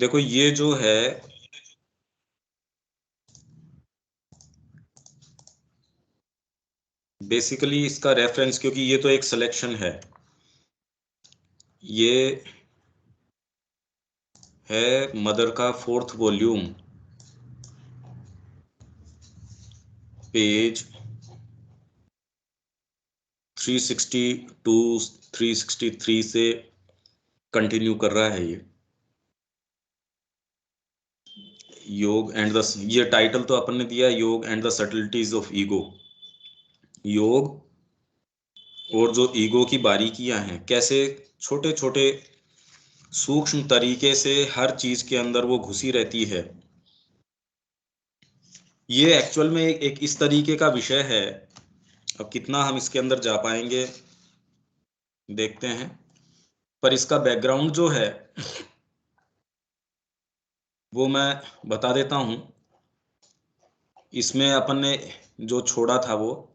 देखो ये जो है बेसिकली इसका रेफरेंस, क्योंकि ये तो एक सिलेक्शन है, ये है मदर का 4th वॉल्यूम, पेज 362 363 से कंटिन्यू कर रहा है ये योग एंड द, ये टाइटल तो अपन ने दिया योग and the subtleties of ego. योग और जो ईगो की बारीकियां हैं, कैसे छोटे छोटे सूक्ष्म तरीके से हर चीज के अंदर वो घुसी रहती है। ये एक्चुअल में एक इस तरीके का विषय है, अब कितना हम इसके अंदर जा पाएंगे देखते हैं, पर इसका बैकग्राउंड जो है वो मैं बता देता हूं। इसमें अपन ने जो छोड़ा था वो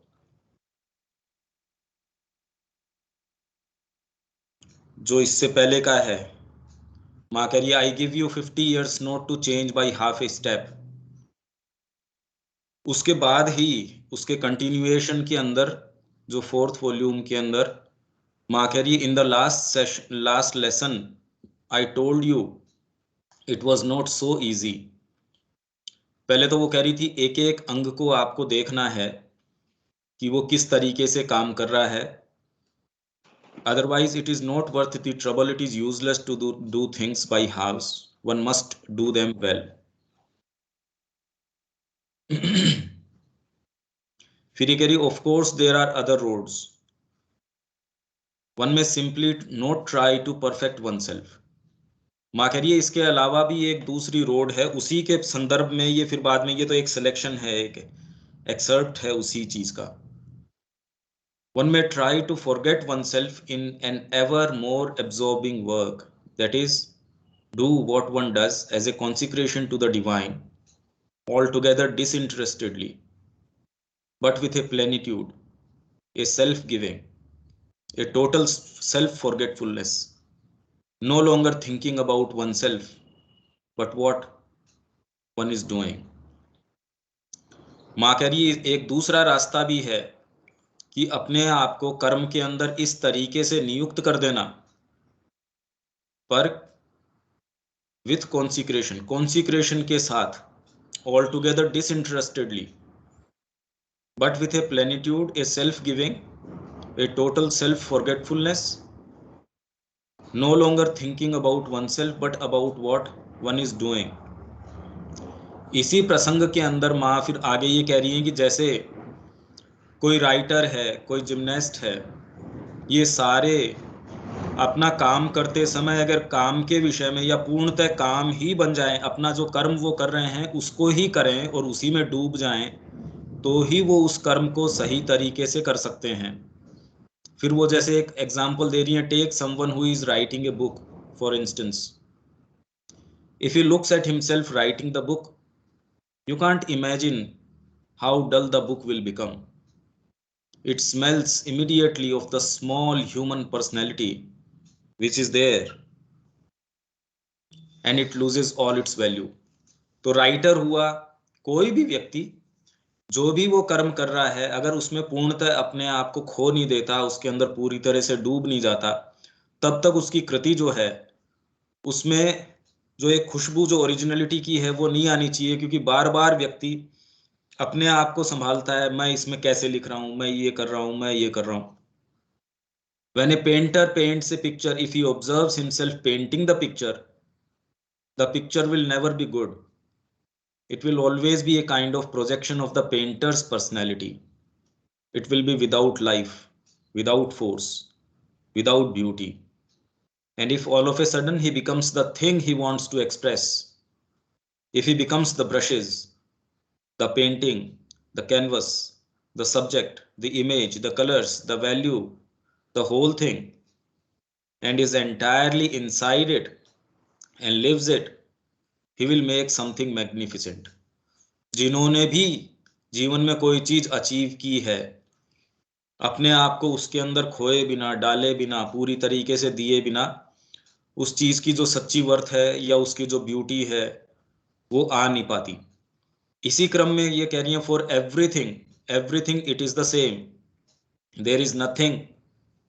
जो इससे पहले का है, माँ कह रही है I give you 50 years not to change by half a step. उसके बाद ही उसके कंटिन्यूएशन के अंदर जो 4th वॉल्यूम के अंदर माँ कह रही है in the last lesson I told you it was not so easy. पहले तो वो कह रही थी एक एक अंग को आपको देखना है कि वो किस तरीके से काम कर रहा है, otherwise it is not worth the trouble, it is useless to do things by halves, one must do them well. फिर ये कह रही of course there are other roads, one may simply not try to perfect oneself. माँ कह रही है इसके अलावा भी एक दूसरी रोड है, उसी के संदर्भ में ये फिर बाद में, ये तो एक सिलेक्शन है, एक एक्सर्प्ट है उसी चीज का। One may try to forget oneself in an ever more absorbing work, that is, do what one does as a consecration to the divine, altogether disinterestedly, but with a plenitude, a self-giving, a total self-forgetfulness, no longer thinking about oneself, but what one is doing. माँ कह रही है एक दूसरा रास्ता भी है कि अपने आप को कर्म के अंदर इस तरीके से नियुक्त कर देना, पर विथ कॉन्सिक्रेशन के साथ, all together disinterestedly, but with a plenitude, a self giving, a total self forgetfulness, no longer thinking about oneself but about what one is doing. इसी प्रसंग के अंदर माँ फिर आगे ये कह रही है कि जैसे कोई राइटर है, कोई जिम्नास्ट है, ये सारे अपना काम करते समय अगर काम के विषय में या पूर्णतः काम ही बन जाएं, अपना जो कर्म वो कर रहे हैं उसको ही करें और उसी में डूब जाएं, तो ही वो उस कर्म को सही तरीके से कर सकते हैं। फिर वो जैसे एक एग्जांपल दे रही है, take someone who is writing a book for instance, if he looks at himself writing the book, you can't imagine how dull the book will become. It smells immediately of the small human personality which is there and it loses all its value. तो writer हुआ कोई भी व्यक्ति, जो भी वो कर्म कर रहा है, अगर उसमें पूर्णतः अपने आप को खो नहीं देता, उसके अंदर पूरी तरह से डूब नहीं जाता, तब तक उसकी कृति जो है उसमें जो एक खुशबू जो ओरिजिनलिटी की है वो नहीं आनी चाहिए, क्योंकि बार बार व्यक्ति अपने आप को संभालता है, मैं इसमें कैसे लिख रहा हूं, मैं ये कर रहा हूं, मैं ये कर रहा हूं। When a painter paints a picture, if he observes himself painting the picture will never be good. It will always be a kind of projection of the painter's personality. It will be without life, without force, without beauty. And if all of a sudden he becomes the thing he wants to express, if he becomes the brushes, the painting, the canvas, the subject, the image, the colors, the value, the whole thing, and is entirely inside it and lives it, he will make something magnificent. जिन्होंने भी जीवन में कोई चीज achieve की है, अपने आप को उसके अंदर खोए बिना, डाले बिना, पूरी तरीके से दिए बिना, उस चीज की जो सच्ची वर्थ है या उसकी जो ब्यूटी है वो आ नहीं पाती। इसी क्रम में ये कह रही है for everything, everything it is the same, there is nothing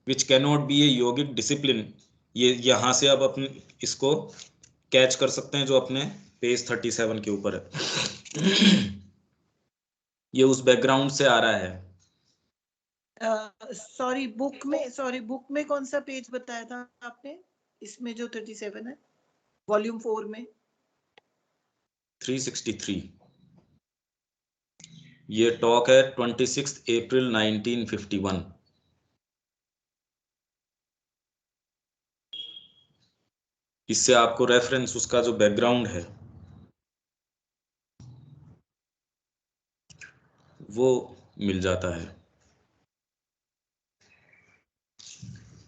which cannot be a yogic discipline. ये यहाँ से अब अपने इसको कैच कर सकते हैं जो अपने पेज 37 के ऊपर है। ये उस बैकग्राउंड से आ रहा है। बुक में कौन सा पेज बताया था आपने? इसमें जो 37 है वॉल्यूम 4 में 363। ये टॉक है 26 अप्रैल 1951। इससे आपको रेफरेंस उसका जो बैकग्राउंड है वो मिल जाता है।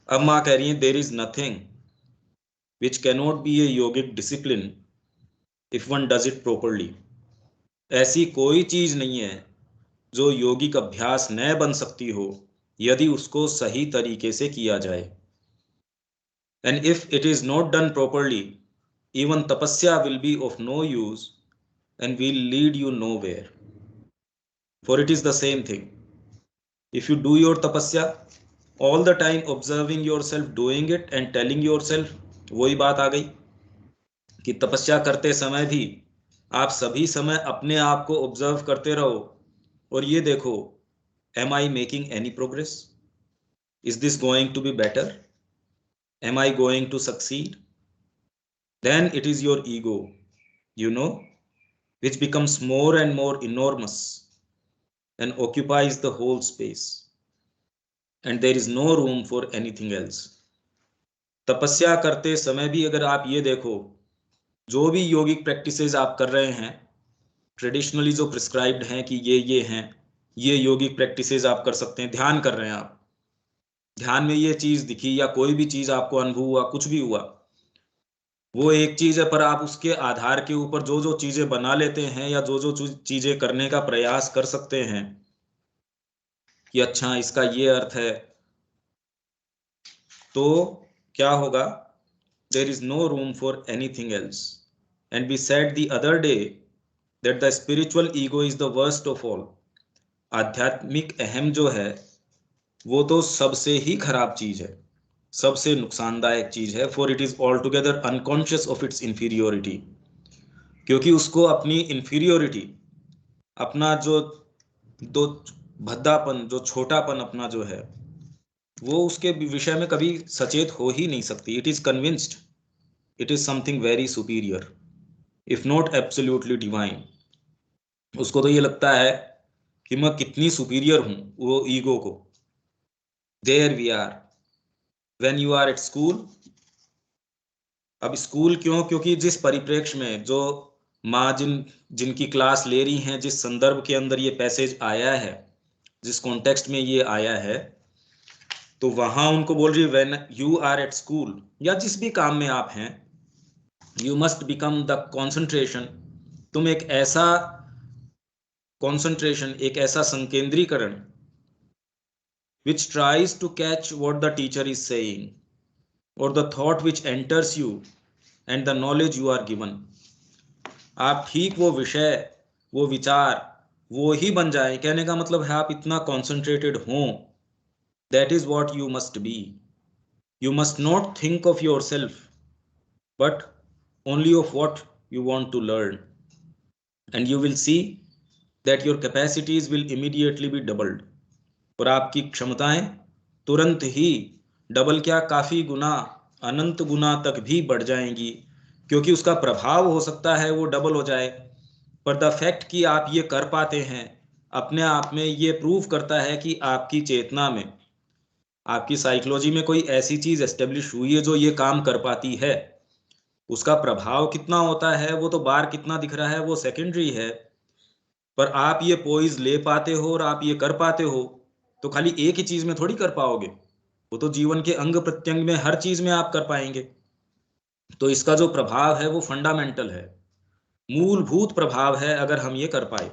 अब माँ कह रही है there is nothing which cannot be a yogic discipline if one does it properly. ऐसी कोई चीज नहीं है जो योगिक अभ्यास न बन सकती हो यदि उसको सही तरीके से किया जाए। And if it is not done properly even tapasya will be of no use and will lead you nowhere, for it is the same thing. If you do your tapasya all the time observing yourself doing it and telling yourself, वही बात आ गई कि तपस्या करते समय भी आप सभी समय अपने आप को ऑब्जर्व करते रहो और ये देखो, am I making any progress, is this going to be better, am I going to succeed? Then it is your ego, you know, which becomes more and more enormous and occupies the whole space, and there is no room for anything else. तपस्या करते समय भी अगर आप ये देखो, जो भी योगिक प्रैक्टिसेस आप कर रहे हैं ट्रेडिशनली जो प्रिस्क्राइब्ड हैं कि ये हैं, ये योगिक प्रैक्टिसेस आप कर सकते हैं। ध्यान कर रहे हैं आप, ध्यान में ये चीज दिखी या कोई भी चीज आपको अनुभव हुआ, कुछ भी हुआ, वो एक चीज है, पर आप उसके आधार के ऊपर जो जो चीजें बना लेते हैं या जो जो चीजें करने का प्रयास कर सकते हैं कि अच्छा इसका ये अर्थ है, तो क्या होगा, there is no room for anything else. And we said the other day that the spiritual ego is the worst of all. आध्यात्मिक अहम जो है वो तो सबसे ही खराब चीज है, सबसे नुकसानदायक चीज है। For it is all together unconscious of its inferiority, क्योंकि उसको अपनी इंफीरियोरिटी, अपना जो दो भद्दापन, जो छोटापन अपना जो है, वो उसके विषय में कभी सचेत हो ही नहीं सकती। It is convinced it is something very superior if not absolutely divine. उसको तो ये लगता है कि मैं कितनी सुपीरियर हूं, वो ईगो को। There we are when you are at school. अब स्कूल क्यों? क्योंकि जिस परिप्रेक्ष्य में जो माँ जिनकी क्लास ले रही हैं, जिस संदर्भ के अंदर ये पैसेज आया है, जिस कॉन्टेक्स्ट में ये आया है, तो वहां उनको बोल रही है when you are at school या जिस भी काम में आप हैं, you must become the concentration. तुम एक ऐसा कॉन्सेंट्रेशन, एक ऐसा संकेंद्रीकरण, which tries to catch what the teacher is saying or the thought which enters you and the knowledge you are given। आप ठीक वो विषय, वो विचार, वो ही बन जाए, कहने का मतलब है आप इतना कॉन्सेंट्रेटेड हों। That is what you must be. You must not think of yourself but only of what you want to learn, and you will see that your capacities will immediately be doubled. और आपकी क्षमताएं तुरंत ही double क्या, काफी गुना, अनंत गुना तक भी बढ़ जाएंगी, क्योंकि उसका प्रभाव हो सकता है वो डबल हो जाए, पर द फैक्ट कि आप ये कर पाते हैं अपने आप में ये प्रूव करता है कि आपकी चेतना में, आपकी साइकोलॉजी में कोई ऐसी चीज एस्टेब्लिश हुई है जो ये काम कर पाती है। उसका प्रभाव कितना होता है, वो तो बार कितना दिख रहा है, वो सेकेंडरी है, पर आप ये पोइज ले पाते हो और आप ये कर पाते हो तो खाली एक ही चीज में थोड़ी कर पाओगे, वो तो जीवन के अंग प्रत्यंग में हर चीज में आप कर पाएंगे। तो इसका जो प्रभाव है वो फंडामेंटल है, मूलभूत प्रभाव है अगर हम ये कर पाए।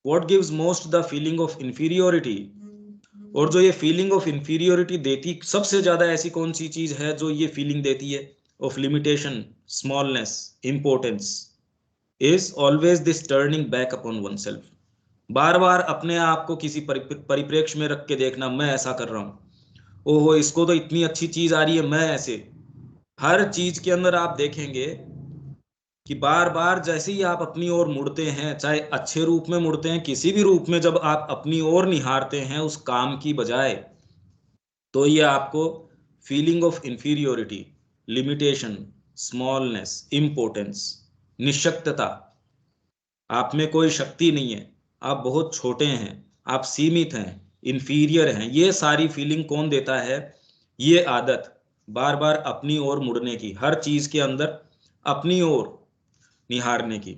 What gives most the feeling of inferiority. और जो ये फीलिंग ऑफ इंफीरियोरिटी देती सबसे ज्यादा, ऐसी कौन सी चीज है जो ये फीलिंग देती है? of limitation, smallness, importance is always this turning back upon oneself. बार बार अपने आप को किसी परिप्रेक्ष्य में रख के देखना, मैं ऐसा कर रहा हूं, ओहो इसको तो इतनी अच्छी चीज आ रही है, मैं ऐसे। हर चीज के अंदर आप देखेंगे कि बार बार जैसे ही आप अपनी ओर मुड़ते हैं, चाहे अच्छे रूप में मुड़ते हैं, किसी भी रूप में जब आप अपनी ओर निहारते हैं उस काम की बजाय, तो ये आपको feeling of inferiority, limitation, smallness, importance, निशक्तता, आप में कोई शक्ति नहीं है, आप बहुत छोटे हैं, आप सीमित हैं, इंफीरियर हैं, ये सारी फीलिंग कौन देता है? ये आदत बार बार अपनी ओर मुड़ने की, हर चीज के अंदर अपनी ओर निहारने की।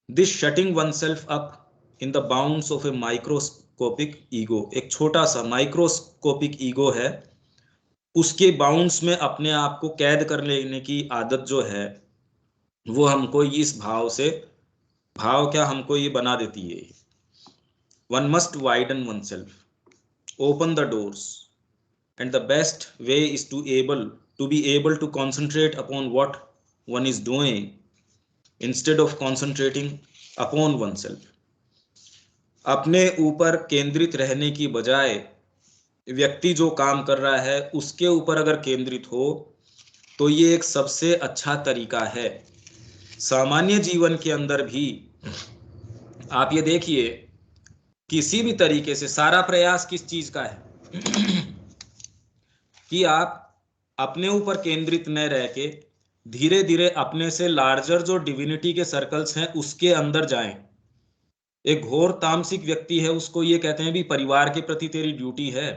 This shutting oneself up in the bounds of a microscopic ego, एक छोटा सा माइक्रोस्कोपिक ईगो है, उसके बाउंड्स में अपने आप को कैद कर लेने की आदत जो है, वो हमको इस भाव से, भाव क्या हमको ये बना देती है। One must widen oneself, open the doors, and the best way is to be able to concentrate upon what one is doing instead of concentrating upon oneself. अपने ऊपर केंद्रित रहने की बजाय व्यक्ति जो काम कर रहा है उसके ऊपर अगर केंद्रित हो, तो ये एक सबसे अच्छा तरीका है। सामान्य जीवन के अंदर भी आप ये देखिए, किसी भी तरीके से सारा प्रयास किस चीज का है कि आप अपने ऊपर केंद्रित न रह के धीरे धीरे अपने से लार्जर जो डिविनिटी के सर्कल्स हैं उसके अंदर जाएं। एक घोर तामसिक व्यक्ति है, उसको ये कहते हैं भी परिवार के प्रति तेरी ड्यूटी है,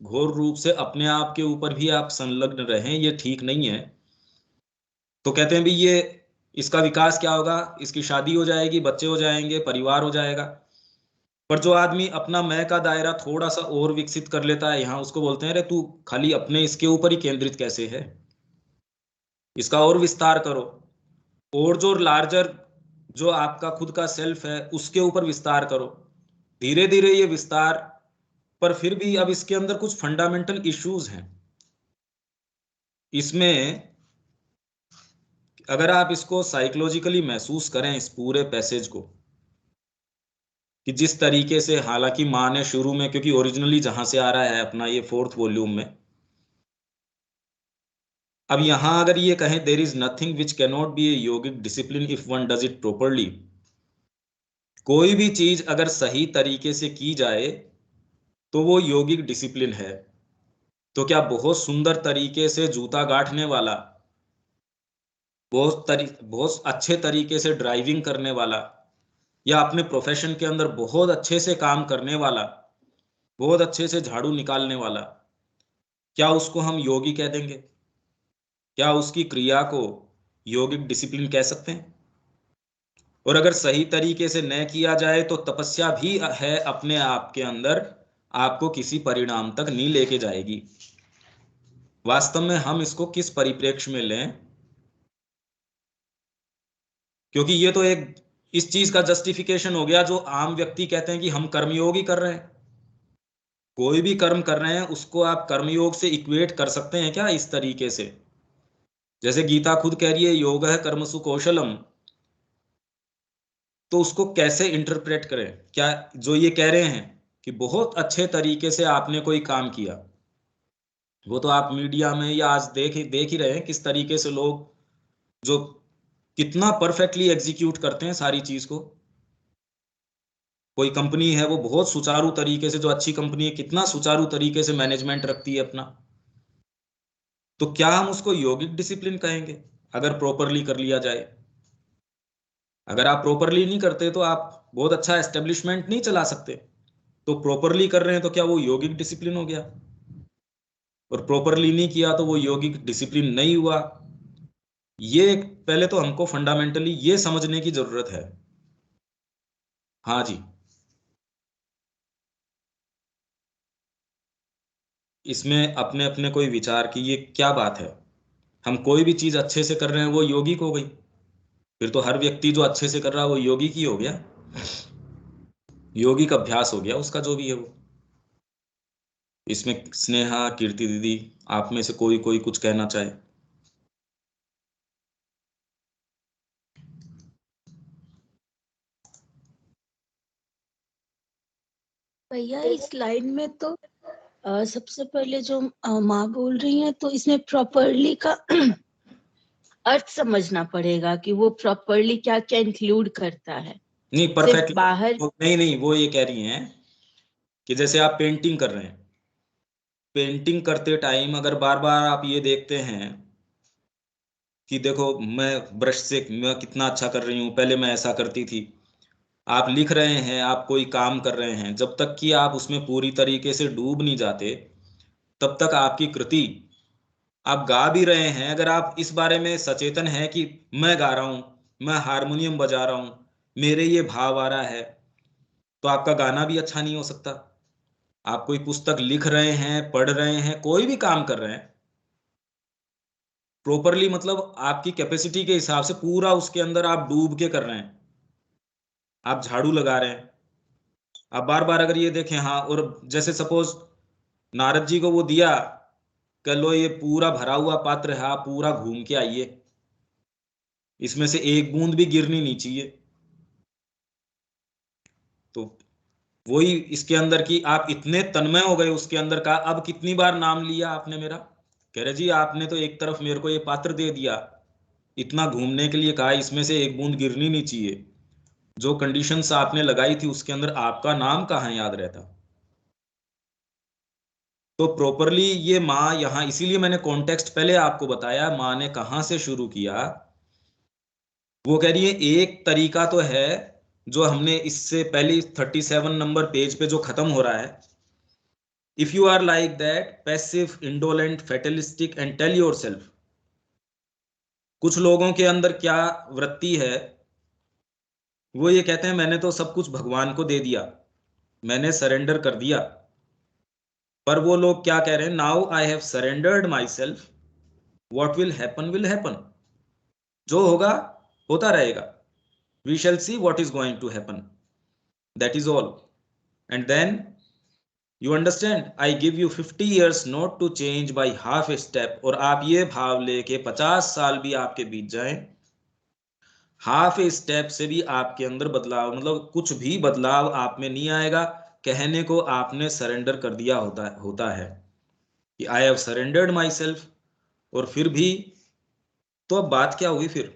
घोर रूप से अपने आप के ऊपर भी आप संलग्न रहें, ये ठीक नहीं है। तो कहते हैं भी ये इसका विकास क्या होगा, इसकी शादी हो जाएगी, बच्चे हो जाएंगे, परिवार हो जाएगा। पर जो आदमी अपना मैं का दायरा थोड़ा सा और विकसित कर लेता है, यहाँ उसको बोलते हैं अरे तू खाली अपने इसके ऊपर ही केंद्रित कैसे है, इसका और विस्तार करो, और जो लार्जर जो आपका खुद का सेल्फ है उसके ऊपर विस्तार करो। धीरे धीरे ये विस्तार, पर फिर भी अब इसके अंदर कुछ फंडामेंटल इश्यूज हैं। इसमें अगर आप इसको साइकोलॉजिकली महसूस करें इस पूरे पैसेज को, कि जिस तरीके से, हालांकि माँ ने शुरू में, क्योंकि ओरिजिनली जहां से आ रहा है अपना ये 4th वॉल्यूम में, अब यहां अगर ये कहें there is nothing which can not be a yogic discipline if one does it properly, कोई भी चीज अगर सही तरीके से की जाए तो वो योगिक डिसिप्लिन है। तो क्या बहुत सुंदर तरीके से जूता गांठने वाला, बहुत अच्छे तरीके से ड्राइविंग करने वाला, या अपने प्रोफेशन के अंदर बहुत अच्छे से काम करने वाला, बहुत अच्छे से झाड़ू निकालने वाला, क्या उसको हम योगी कह देंगे? क्या उसकी क्रिया को योगिक डिसिप्लिन कह सकते हैं? और अगर सही तरीके से न किया जाए तो तपस्या भी है अपने आप के अंदर, आपको किसी परिणाम तक नहीं लेके जाएगी। वास्तव में हम इसको किस परिप्रेक्ष्य में लें, क्योंकि ये तो एक इस चीज का जस्टिफिकेशन हो गया जो आम व्यक्ति कहते हैं कि हम कर्मयोग ही कर रहे हैं। कोई भी कर्म कर रहे हैं उसको आप कर्मयोग से इक्वेट कर सकते हैं क्या इस तरीके से? जैसे गीता खुद कह रही है योग है कर्मसु कौशलम, तो उसको कैसे इंटरप्रेट करें? क्या जो ये कह रहे हैं कि बहुत अच्छे तरीके से आपने कोई काम किया, वो तो आप मीडिया में या आज देख ही रहे हैं किस तरीके से लोग जो कितना परफेक्टली एग्जीक्यूट करते हैं सारी चीज को। कोई कंपनी है वो बहुत सुचारू तरीके से, जो अच्छी कंपनी है कितना सुचारू तरीके से मैनेजमेंट रखती है अपना, तो क्या हम उसको योगिक डिसिप्लिन कहेंगे अगर प्रॉपरली कर लिया जाए? अगर आप प्रॉपरली नहीं करते तो आप बहुत अच्छा एस्टेब्लिशमेंट नहीं चला सकते। तो प्रॉपरली कर रहे हैं तो क्या वो योगिक डिसिप्लिन हो गया? और प्रॉपरली नहीं किया तो वो योगिक डिसिप्लिन नहीं हुआ। ये पहले तो हमको फंडामेंटली ये समझने की जरूरत है। हाँ जी, इसमें अपने अपने कोई विचार की ये क्या बात है? हम कोई भी चीज अच्छे से कर रहे हैं वो योगिक हो गई, फिर तो हर व्यक्ति जो अच्छे से कर रहा है वो योगिक ही हो गया, योगिक अभ्यास हो गया उसका जो भी है वो। इसमें स्नेहा, कीर्ति दीदी, आप में से कोई कोई कुछ कहना चाहे? भैया इस लाइन में तो सबसे पहले जो माँ बोल रही हैं तो इसमें प्रॉपरली का अर्थ समझना पड़ेगा कि वो प्रॉपरली क्या क्या इंक्लूड करता है। नहीं सिर्फ परफेक्ट बाहर नहीं, वो ये कह रही हैं कि जैसे आप पेंटिंग कर रहे हैं, पेंटिंग करते टाइम अगर बार बार आप ये देखते हैं कि देखो मैं ब्रश से मैं कितना अच्छा कर रही हूँ, पहले मैं ऐसा करती थी। आप लिख रहे हैं, आप कोई काम कर रहे हैं, जब तक कि आप उसमें पूरी तरीके से डूब नहीं जाते तब तक आपकी कृति, आप गा भी रहे हैं, अगर आप इस बारे में सचेतन हैं कि मैं गा रहा हूं, मैं हारमोनियम बजा रहा हूं, मेरे ये भाव आ रहा है, तो आपका गाना भी अच्छा नहीं हो सकता। आप कोई पुस्तक लिख रहे हैं, पढ़ रहे हैं, कोई भी काम कर रहे हैं प्रॉपरली, मतलब आपकी कैपेसिटी के हिसाब से पूरा उसके अंदर आप डूब के कर रहे हैं। आप झाड़ू लगा रहे हैं, आप बार बार अगर ये देखें, हाँ, और जैसे सपोज नारद जी को वो दिया, कह लो ये पूरा भरा हुआ पात्र है, आप पूरा घूम के आइए, इसमें से एक बूंद भी गिरनी नहीं चाहिए। तो वही इसके अंदर की आप इतने तन्मय हो गए उसके अंदर का, अब कितनी बार नाम लिया आपने मेरा, कह रहे जी आपने तो एक तरफ मेरे को ये पात्र दे दिया, इतना घूमने के लिए कहा, इसमें से एक बूंद गिरनी नहीं चाहिए, जो कंडीशंस आपने लगाई थी उसके अंदर आपका नाम कहाँ याद रहता। तो प्रॉपरली ये माँ यहाँ, इसीलिए मैंने कॉन्टेक्स्ट पहले आपको बताया, माँ ने कहाँ से शुरू किया। वो कह रही है एक तरीका तो है जो हमने इससे पहले 37 नंबर पेज पे जो खत्म हो रहा है, if you are like that passive indolent fatalistic and tell yourself. कुछ लोगों के अंदर क्या वृत्ति है, वो ये कहते हैं मैंने तो सब कुछ भगवान को दे दिया, मैंने सरेंडर कर दिया। पर वो लोग क्या कह रहे हैं, now I have surrendered myself, what will happen, जो होगा होता रहेगा, we shall see what is going to happen, that is all. And then you understand, I give you 50 years not to change by half a step. और आप ये भाव लेके 50 साल भी आपके बीत जाएं, हाफ ए स्टेप से भी आपके अंदर बदलाव, मतलब कुछ भी बदलाव आप में नहीं आएगा। कहने को आपने सरेंडर कर दिया होता है कि आई हैव सरेंडर्ड माई सेल्फ, और फिर भी, तो अब बात क्या हुई फिर।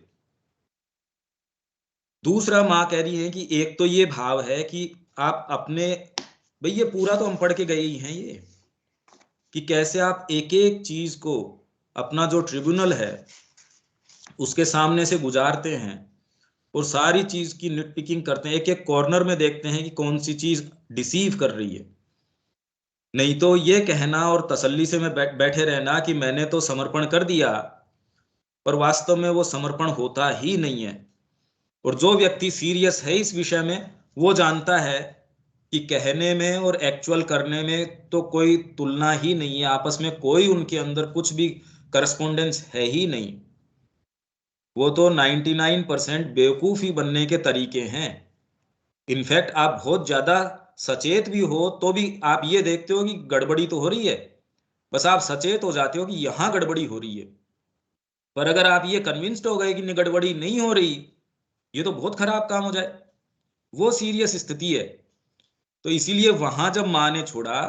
दूसरा माँ कह रही है कि एक तो ये भाव है कि आप अपने, भाई ये पूरा तो हम पढ़ के गए ही हैं ये, कि कैसे आप एक एक चीज को अपना जो ट्रिब्यूनल है उसके सामने से गुजारते हैं और सारी चीज की निट पिकिंग करते हैं, एक एक कॉर्नर में देखते हैं कि कौन सी चीज डिसीव कर रही है। नहीं तो ये कहना और तसल्ली से में बैठे रहना कि मैंने तो समर्पण कर दिया, पर वास्तव में वो समर्पण होता ही नहीं है। और जो व्यक्ति सीरियस है इस विषय में, वो जानता है कि कहने में और एक्चुअल करने में तो कोई तुलना ही नहीं है, आपस में कोई उनके अंदर कुछ भी करस्पोंडेंस है ही नहीं। वो तो 99% बेवकूफी बनने के तरीके हैं। इनफैक्ट आप बहुत ज्यादा सचेत भी हो तो भी आप ये देखते हो कि गड़बड़ी तो हो रही है, बस आप सचेत हो जाते हो कि यहां गड़बड़ी हो रही है। पर अगर आप ये कन्विंस्ड हो गए कि गड़बड़ी नहीं हो रही, ये तो बहुत खराब काम हो जाए, वो सीरियस स्थिति है। तो इसीलिए वहां जब माँ ने छोड़ा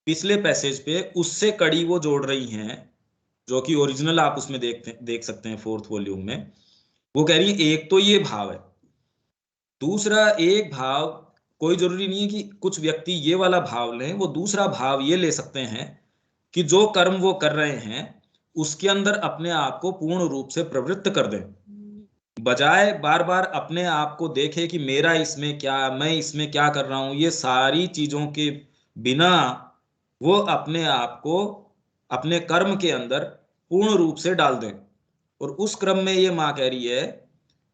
पिछले पैसेज पे, उससे कड़ी वो जोड़ रही हैं, जो कि ओरिजिनल आप उसमें देख सकते हैं 4th वॉल्यूम में। वो कह रही है एक तो ये भाव है, दूसरा एक भाव, कोई जरूरी नहीं है कि कुछ व्यक्ति ये वाला भाव लें, वो दूसरा भाव ये ले सकते हैं कि जो कर्म वो कर रहे हैं उसके अंदर अपने आप को पूर्ण रूप से प्रवृत्त कर दें, बजाय बार बार अपने आप को देखे कि मेरा इसमें क्या, मैं इसमें क्या कर रहा हूं। ये सारी चीजों के बिना वो अपने आप को अपने कर्म के अंदर पूर्ण रूप से डाल दें। और उस क्रम में ये माँ कह रही है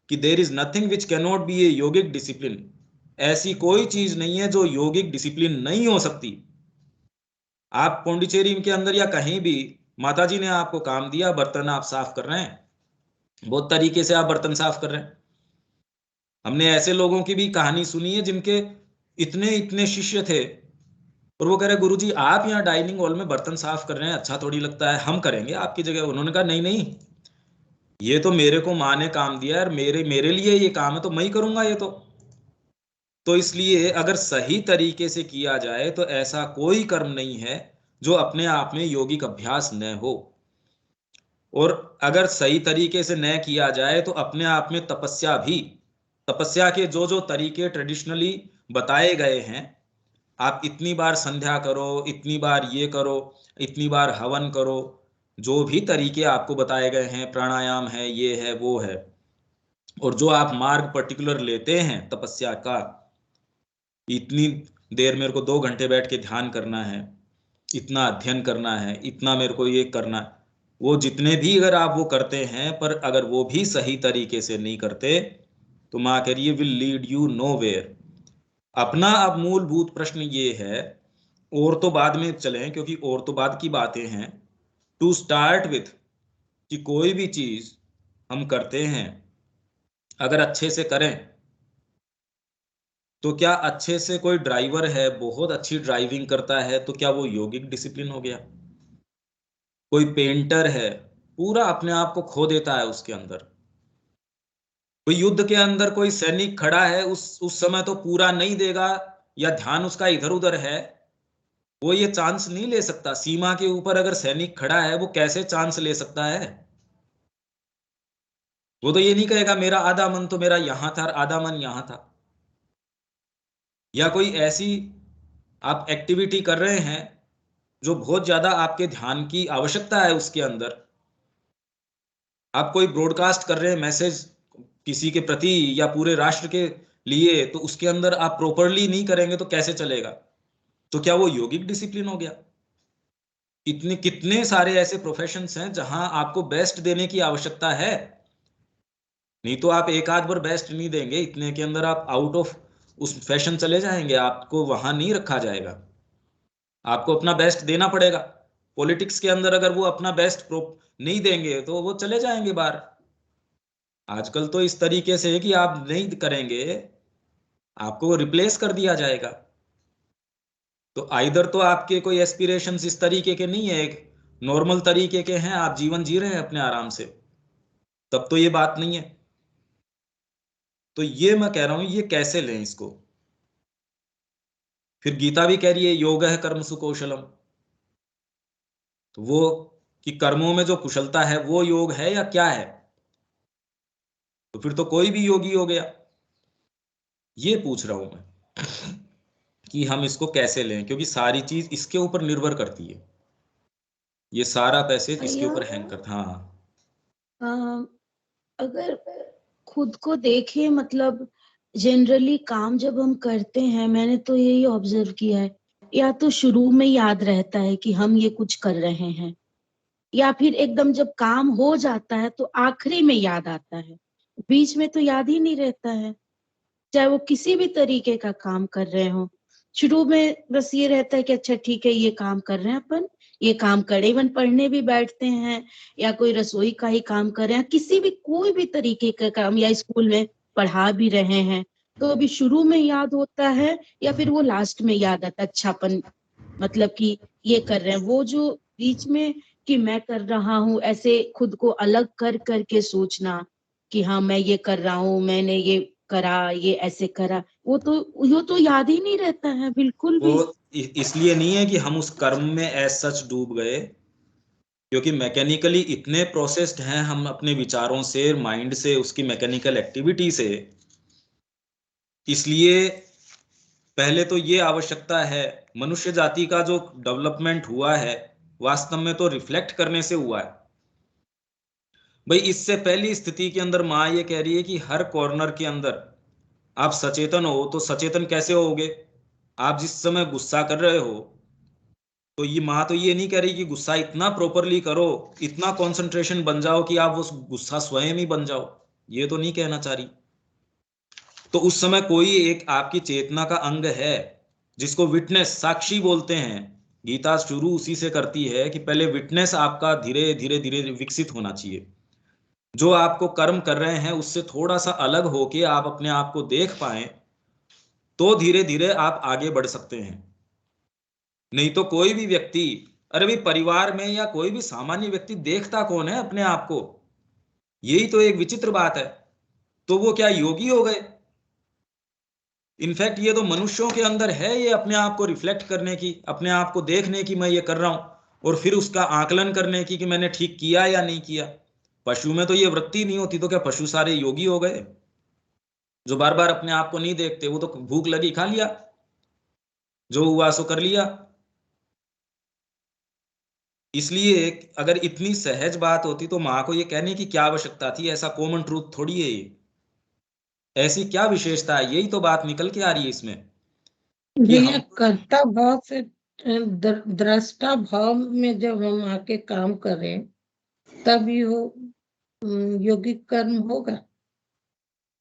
कि there is nothing which can not be a yogic discipline, ऐसी कोई चीज नहीं है जो योगिक डिसिप्लिन नहीं हो सकती। आप पौंडीचेरी के अंदर या कहीं भी, माता जी ने आपको काम दिया, बर्तन आप साफ कर रहे हैं, बहुत तरीके से आप बर्तन साफ कर रहे हैं। हमने ऐसे लोगों की भी कहानी सुनी है जिनके इतने इतने शिष्य थे, और वो कह रहे गुरुजी आप यहाँ डाइनिंग हॉल में बर्तन साफ कर रहे हैं, अच्छा थोड़ी लगता है, हम करेंगे आपकी जगह। उन्होंने कहा नहीं नहीं, ये तो मेरे को माँ ने काम दिया है, और मेरे मेरे लिए ये काम है, तो मैं ही करूंगा ये तो। तो इसलिए अगर सही तरीके से किया जाए तो ऐसा कोई कर्म नहीं है जो अपने आप में योगिक अभ्यास न हो। और अगर सही तरीके से न किया जाए तो अपने आप में तपस्या भी, तपस्या के जो जो तरीके ट्रेडिशनली बताए गए हैं, आप इतनी बार संध्या करो, इतनी बार ये करो, इतनी बार हवन करो, जो भी तरीके आपको बताए गए हैं, प्राणायाम है, ये है, वो है, और जो आप मार्ग पर्टिकुलर लेते हैं तपस्या का, इतनी देर मेरे को 2 घंटे बैठ के ध्यान करना है, इतना अध्ययन करना है, इतना मेरे को ये करना है, वो जितने भी अगर आप वो करते हैं, पर अगर वो भी सही तरीके से नहीं करते तो माँ कह रही है विल लीड यू नोवेयर। अपना अब मूलभूत प्रश्न ये है, और तो बाद में चलें क्योंकि और तो बाद की बातें हैं, टू स्टार्ट विथ, कि कोई भी चीज हम करते हैं अगर अच्छे से करें, तो क्या अच्छे से कोई ड्राइवर है, बहुत अच्छी ड्राइविंग करता है, तो क्या वो योगिक डिसिप्लिन हो गया? कोई पेंटर है, पूरा अपने आप को खो देता है उसके अंदर, कोई युद्ध के अंदर कोई सैनिक खड़ा है, उस समय तो पूरा नहीं देगा, या ध्यान उसका इधर उधर है, वो ये चांस नहीं ले सकता। सीमा के ऊपर अगर सैनिक खड़ा है, वो कैसे चांस ले सकता है? वो तो ये नहीं कहेगा मेरा आधा मन तो मेरा यहां था, आधा मन यहां था। या कोई ऐसी आप एक्टिविटी कर रहे हैं जो बहुत ज्यादा आपके ध्यान की आवश्यकता है उसके अंदर, आप कोई ब्रॉडकास्ट कर रहे हैं मैसेज किसी के प्रति या पूरे राष्ट्र के लिए, तो उसके अंदर आप प्रॉपरली नहीं करेंगे तो कैसे चलेगा? तो क्या वो योगिक डिसिप्लिन हो गया? इतने कितने सारे ऐसे प्रोफेशंस हैं जहां आपको बेस्ट देने की आवश्यकता है, नहीं तो आप एक आध बार बेस्ट नहीं देंगे, इतने के अंदर आप आउट ऑफ उस फैशन चले जाएंगे, आपको वहां नहीं रखा जाएगा, आपको अपना बेस्ट देना पड़ेगा। पॉलिटिक्स के अंदर अगर वो अपना बेस्ट नहीं देंगे तो वो चले जाएंगे बाहर। आजकल तो इस तरीके से है कि आप नहीं करेंगे, आपको रिप्लेस कर दिया जाएगा। तो आइदर तो आपके कोई एस्पिरेशंस इस तरीके के नहीं है, एक नॉर्मल तरीके के हैं, आप जीवन जी रहे हैं अपने आराम से, तब तो ये बात नहीं है। तो ये मैं कह रहा हूं, ये कैसे लें इसको? फिर गीता भी कह रही है योग है कर्मसु कौशलम, तो वो कि कर्मों में जो कुशलता है वो योग है या क्या है? तो फिर तो कोई भी योगी हो गया। ये पूछ रहा हूं मैं कि हम इसको कैसे लें, क्योंकि सारी चीज इसके ऊपर निर्भर करती है, ये सारा पैसेज इसके भैया ऊपर हैंग करता। हाँ अगर खुद को देखे, मतलब जनरली काम जब हम करते हैं, मैंने तो यही ऑब्जर्व किया है, या तो शुरू में याद रहता है कि हम ये कुछ कर रहे हैं, या फिर एकदम जब काम हो जाता है तो आखिरी में याद आता है, बीच में तो याद ही नहीं रहता है। चाहे वो किसी भी तरीके का काम कर रहे हो, शुरू में बस ये रहता है कि अच्छा ठीक है ये काम कर रहे हैं अपन, ये काम करे, इवन पढ़ने भी बैठते हैं या कोई रसोई का ही काम कर रहे हैं, किसी भी कोई भी तरीके का काम, या स्कूल में पढ़ा भी रहे हैं, तो अभी शुरू में याद होता है या फिर वो लास्ट में याद आता है, अच्छा अपन मतलब कि ये कर रहे हैं। वो जो बीच में कि मैं कर रहा हूँ, ऐसे खुद को अलग कर करके सोचना कि हाँ मैं ये कर रहा हूँ, मैंने ये करा, ये ऐसे करा, वो तो याद ही नहीं रहता है बिल्कुल वो भी। इसलिए नहीं है कि हम उस कर्म में एज सच डूब गए, क्योंकि मैकेनिकली इतने प्रोसेस्ड हैं हम अपने विचारों से, माइंड से, उसकी मैकेनिकल एक्टिविटी से। इसलिए पहले तो ये आवश्यकता है, मनुष्य जाति का जो डेवलपमेंट हुआ है वास्तव में तो रिफ्लेक्ट करने से हुआ है। भाई इससे पहली स्थिति के अंदर माँ ये कह रही है कि हर कॉर्नर के अंदर आप सचेतन हो, तो सचेतन कैसे होगे? आप जिस समय गुस्सा कर रहे हो, तो ये माँ तो ये नहीं कह रही कि गुस्सा इतना प्रॉपरली करो, इतना कंसंट्रेशन बन जाओ कि आप वो गुस्सा स्वयं ही बन जाओ, ये तो नहीं कहना चाह रही। तो उस समय कोई एक आपकी चेतना का अंग है जिसको विटनेस, साक्षी बोलते हैं। गीता शुरू उसी से करती है कि पहले विटनेस आपका धीरे धीरे धीरे विकसित होना चाहिए, जो आपको कर्म कर रहे हैं उससे थोड़ा सा अलग होके आप अपने आप को देख पाए, तो धीरे धीरे आप आगे बढ़ सकते हैं। नहीं तो कोई भी व्यक्ति, अरे भाई परिवार में या कोई भी सामान्य व्यक्ति देखता कौन है अपने आप को? यही तो एक विचित्र बात है। तो वो क्या योगी हो गए? इनफैक्ट ये तो मनुष्यों के अंदर है, ये अपने आप को रिफ्लेक्ट करने की, अपने आप को देखने की मैं ये कर रहा हूं, और फिर उसका आकलन करने की कि मैंने ठीक किया या नहीं किया। पशु में तो ये वृत्ति नहीं होती, तो क्या पशु सारे योगी हो गए जो बार बार अपने आप को नहीं देखते? वो तो भूख लगी खा लिया, जो हुआ सो कर लिया। इसलिए अगर इतनी सहज बात होती तो माँ को ये कहने की क्या आवश्यकता थी? ऐसा कॉमन ट्रूथ थोड़ी है ये, ऐसी क्या विशेषता है? यही तो बात निकल के आ रही है इसमें कि भैया हम कर्ता भाव से दृष्टा भाव में जब हम आके काम करें तभी वो योगिक कर्म होगा।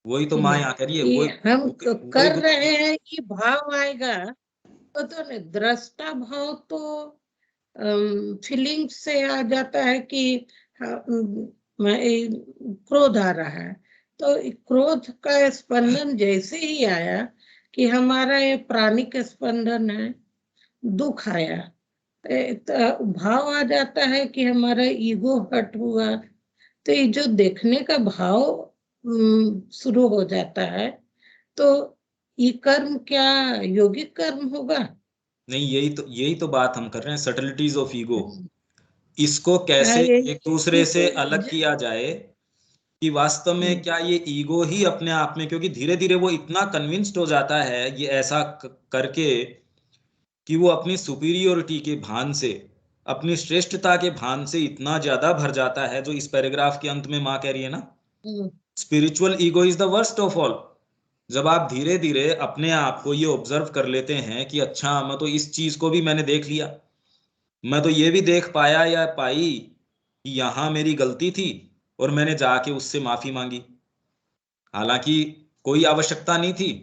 वही तो माँ यहाँ कह रही है, कि वो हम वही कर तो रहे हैं कि भाव आएगा तो नहीं, दृष्टा भाव तो फीलिंग से आ जाता है कि क्रोध आ रहा है, तो क्रोध का स्पंदन जैसे ही आया कि हमारा ये प्राणिक स्पंदन है, दुख आया, तो भाव आ जाता है कि हमारा ईगो हट हुआ, तो ये जो देखने का भाव शुरू हो जाता है, तो ये कर्म क्या योगिक कर्म होगा? नहीं, यही तो बात हम कर रहे हैं, सटलिटीज ऑफ ईगो। इसको कैसे ये एक दूसरे से अलग किया जाए कि वास्तव में क्या ये ईगो ही अपने आप में, क्योंकि धीरे धीरे वो इतना कन्विंस्ड हो जाता है ये ऐसा करके कि वो अपनी सुपीरियोरिटी के भान से, अपनी श्रेष्ठता के भान से इतना ज्यादा भर जाता है, जो इस पैराग्राफ के अंत में माँ कह रही है ना, spiritual ego is the worst of all. जब आप धीरे धीरे अपने आप को ये ऑब्जर्व कर लेते हैं कि अच्छा, मैं तो इस चीज को भी मैंने देख लिया, मैं तो ये भी देख पाया या पाई कि यहाँ मेरी गलती थी और मैंने जाके उससे माफी मांगी, हालांकि कोई आवश्यकता नहीं थी,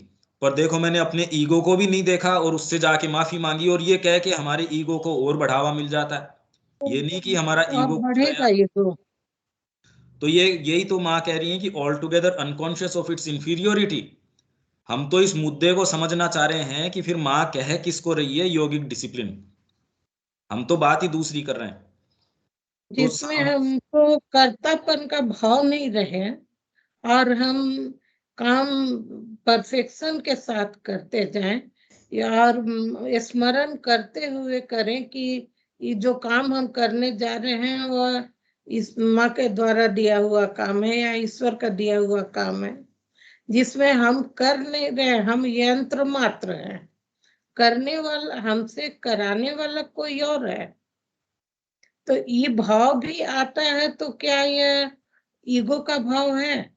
पर देखो मैंने अपने ईगो को भी नहीं देखा और उससे जाके माफी मांगी, और ये कह के हमारे ईगो को और बढ़ावा मिल जाता है। ये नहीं कि हमारा अब ईगो कुछ बढ़ेगा गया। ये तो यही तो माँ कह रही है कि all together unconscious of its inferiority. हम तो इस मुद्दे को समझना चाह रहे हैं कि फिर माँ कह किसको रही है योगिक डिसिप्लिन, हम तो बात ही दूसरी कर रहे हैं। तो जिसमें हमको कर्तापन का भाव नहीं रहे और हम काम परफेक्शन के साथ करते जाएं, और स्मरण करते हुए करें कि ये जो काम हम करने जा रहे हैं वह इस माँ के द्वारा दिया हुआ काम है या ईश्वर का दिया हुआ काम है, जिसमें हम कर नहीं रहे, हम यंत्र मात्र हैं, करने वाला हमसे कराने वाला कोई और है। तो ये भाव भी आता है, तो क्या ये ईगो का भाव है?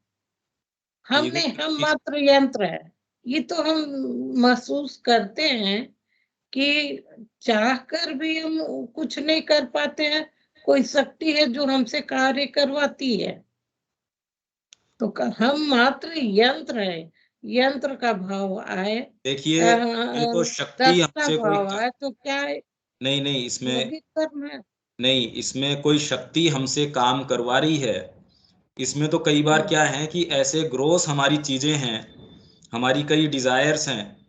हम ईगो नहीं, हम मात्र यंत्र है। ये तो हम महसूस करते हैं कि चाहकर भी हम कुछ नहीं कर पाते हैं, कोई शक्ति है जो हमसे कार्य करवाती है, तो हम मात्र यंत्र है। यंत्र का भाव आए, देखिए, ये तो शक्ति दक्षता हमसे कोई भाव आए, तो क्या नहीं इसमें, योगिक कर्म है? नहीं इसमें कोई शक्ति हमसे काम करवा रही है। इसमें तो कई बार क्या है कि ऐसे ग्रोस हमारी चीजें हैं, हमारी कई डिजायर्स हैं,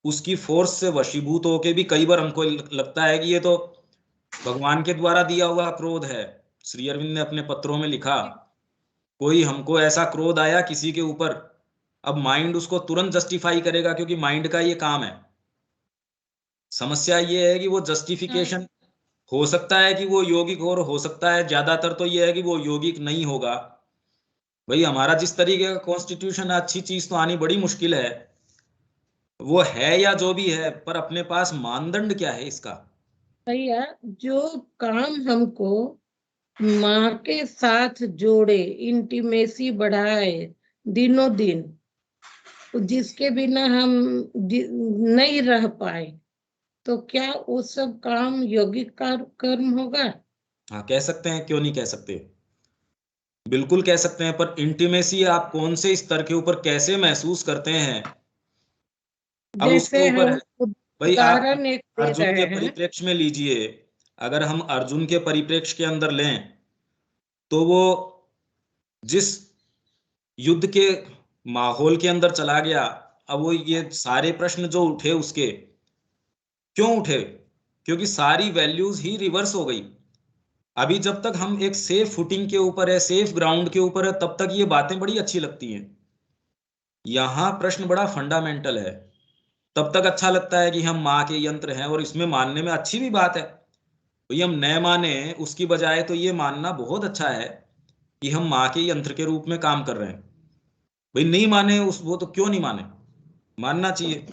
उसकी फोर्स से वशीभूत होके भी कई बार हमको लगता है कि ये तो भगवान के द्वारा दिया हुआ क्रोध है। श्री अरविंद ने अपने पत्रों में लिखा, कोई हमको ऐसा क्रोध आया किसी के ऊपर, अब माइंड उसको तुरंत जस्टिफाई करेगा क्योंकि माइंड का ये काम है। समस्या ये है कि वो जस्टिफिकेशन हो सकता है कि वो यौगिक हो सकता है ज्यादातर तो ये है कि वो यौगिक नहीं होगा। भाई हमारा जिस तरीके का कॉन्स्टिट्यूशन है, अच्छी चीज तो आनी बड़ी मुश्किल है, वो है या जो भी है, पर अपने पास मानदंड क्या है इसका? भैया जो काम हमको माँ के साथ जोड़े, इंटीमेसी बढ़ाए दिनों दिन, जिसके बिना हम नहीं रह पाए, तो क्या वो सब काम यौगिक कर्म होगा? हाँ कह सकते हैं, क्यों नहीं कह सकते, बिल्कुल कह सकते हैं, पर इंटीमेसी आप कौन से स्तर के ऊपर कैसे महसूस करते हैं, अब उसके जैसे ऊपर है। हम भाई आप उदाहरण एक दे अर्जुन के रहे हैं। परिप्रेक्ष्य में लीजिए, अगर हम अर्जुन के परिप्रेक्ष्य के अंदर लें तो वो जिस युद्ध के माहौल के अंदर चला गया, अब वो ये सारे प्रश्न जो उठे उसके क्यों उठे? क्योंकि सारी वैल्यूज ही रिवर्स हो गई। अभी जब तक हम एक सेफ फुटिंग के ऊपर है, सेफ ग्राउंड के ऊपर है, तब तक ये बातें बड़ी अच्छी लगती हैं, यहाँ प्रश्न बड़ा फंडामेंटल है। तब तक अच्छा लगता है कि हम माँ के यंत्र हैं, और इसमें मानने में अच्छी भी बात है, भाई हम न माने उसकी बजाय तो ये मानना बहुत अच्छा है कि हम माँ के यंत्र के रूप में काम कर रहे हैं। भाई नहीं माने उस वो तो क्यों नहीं माने, मानना चाहिए।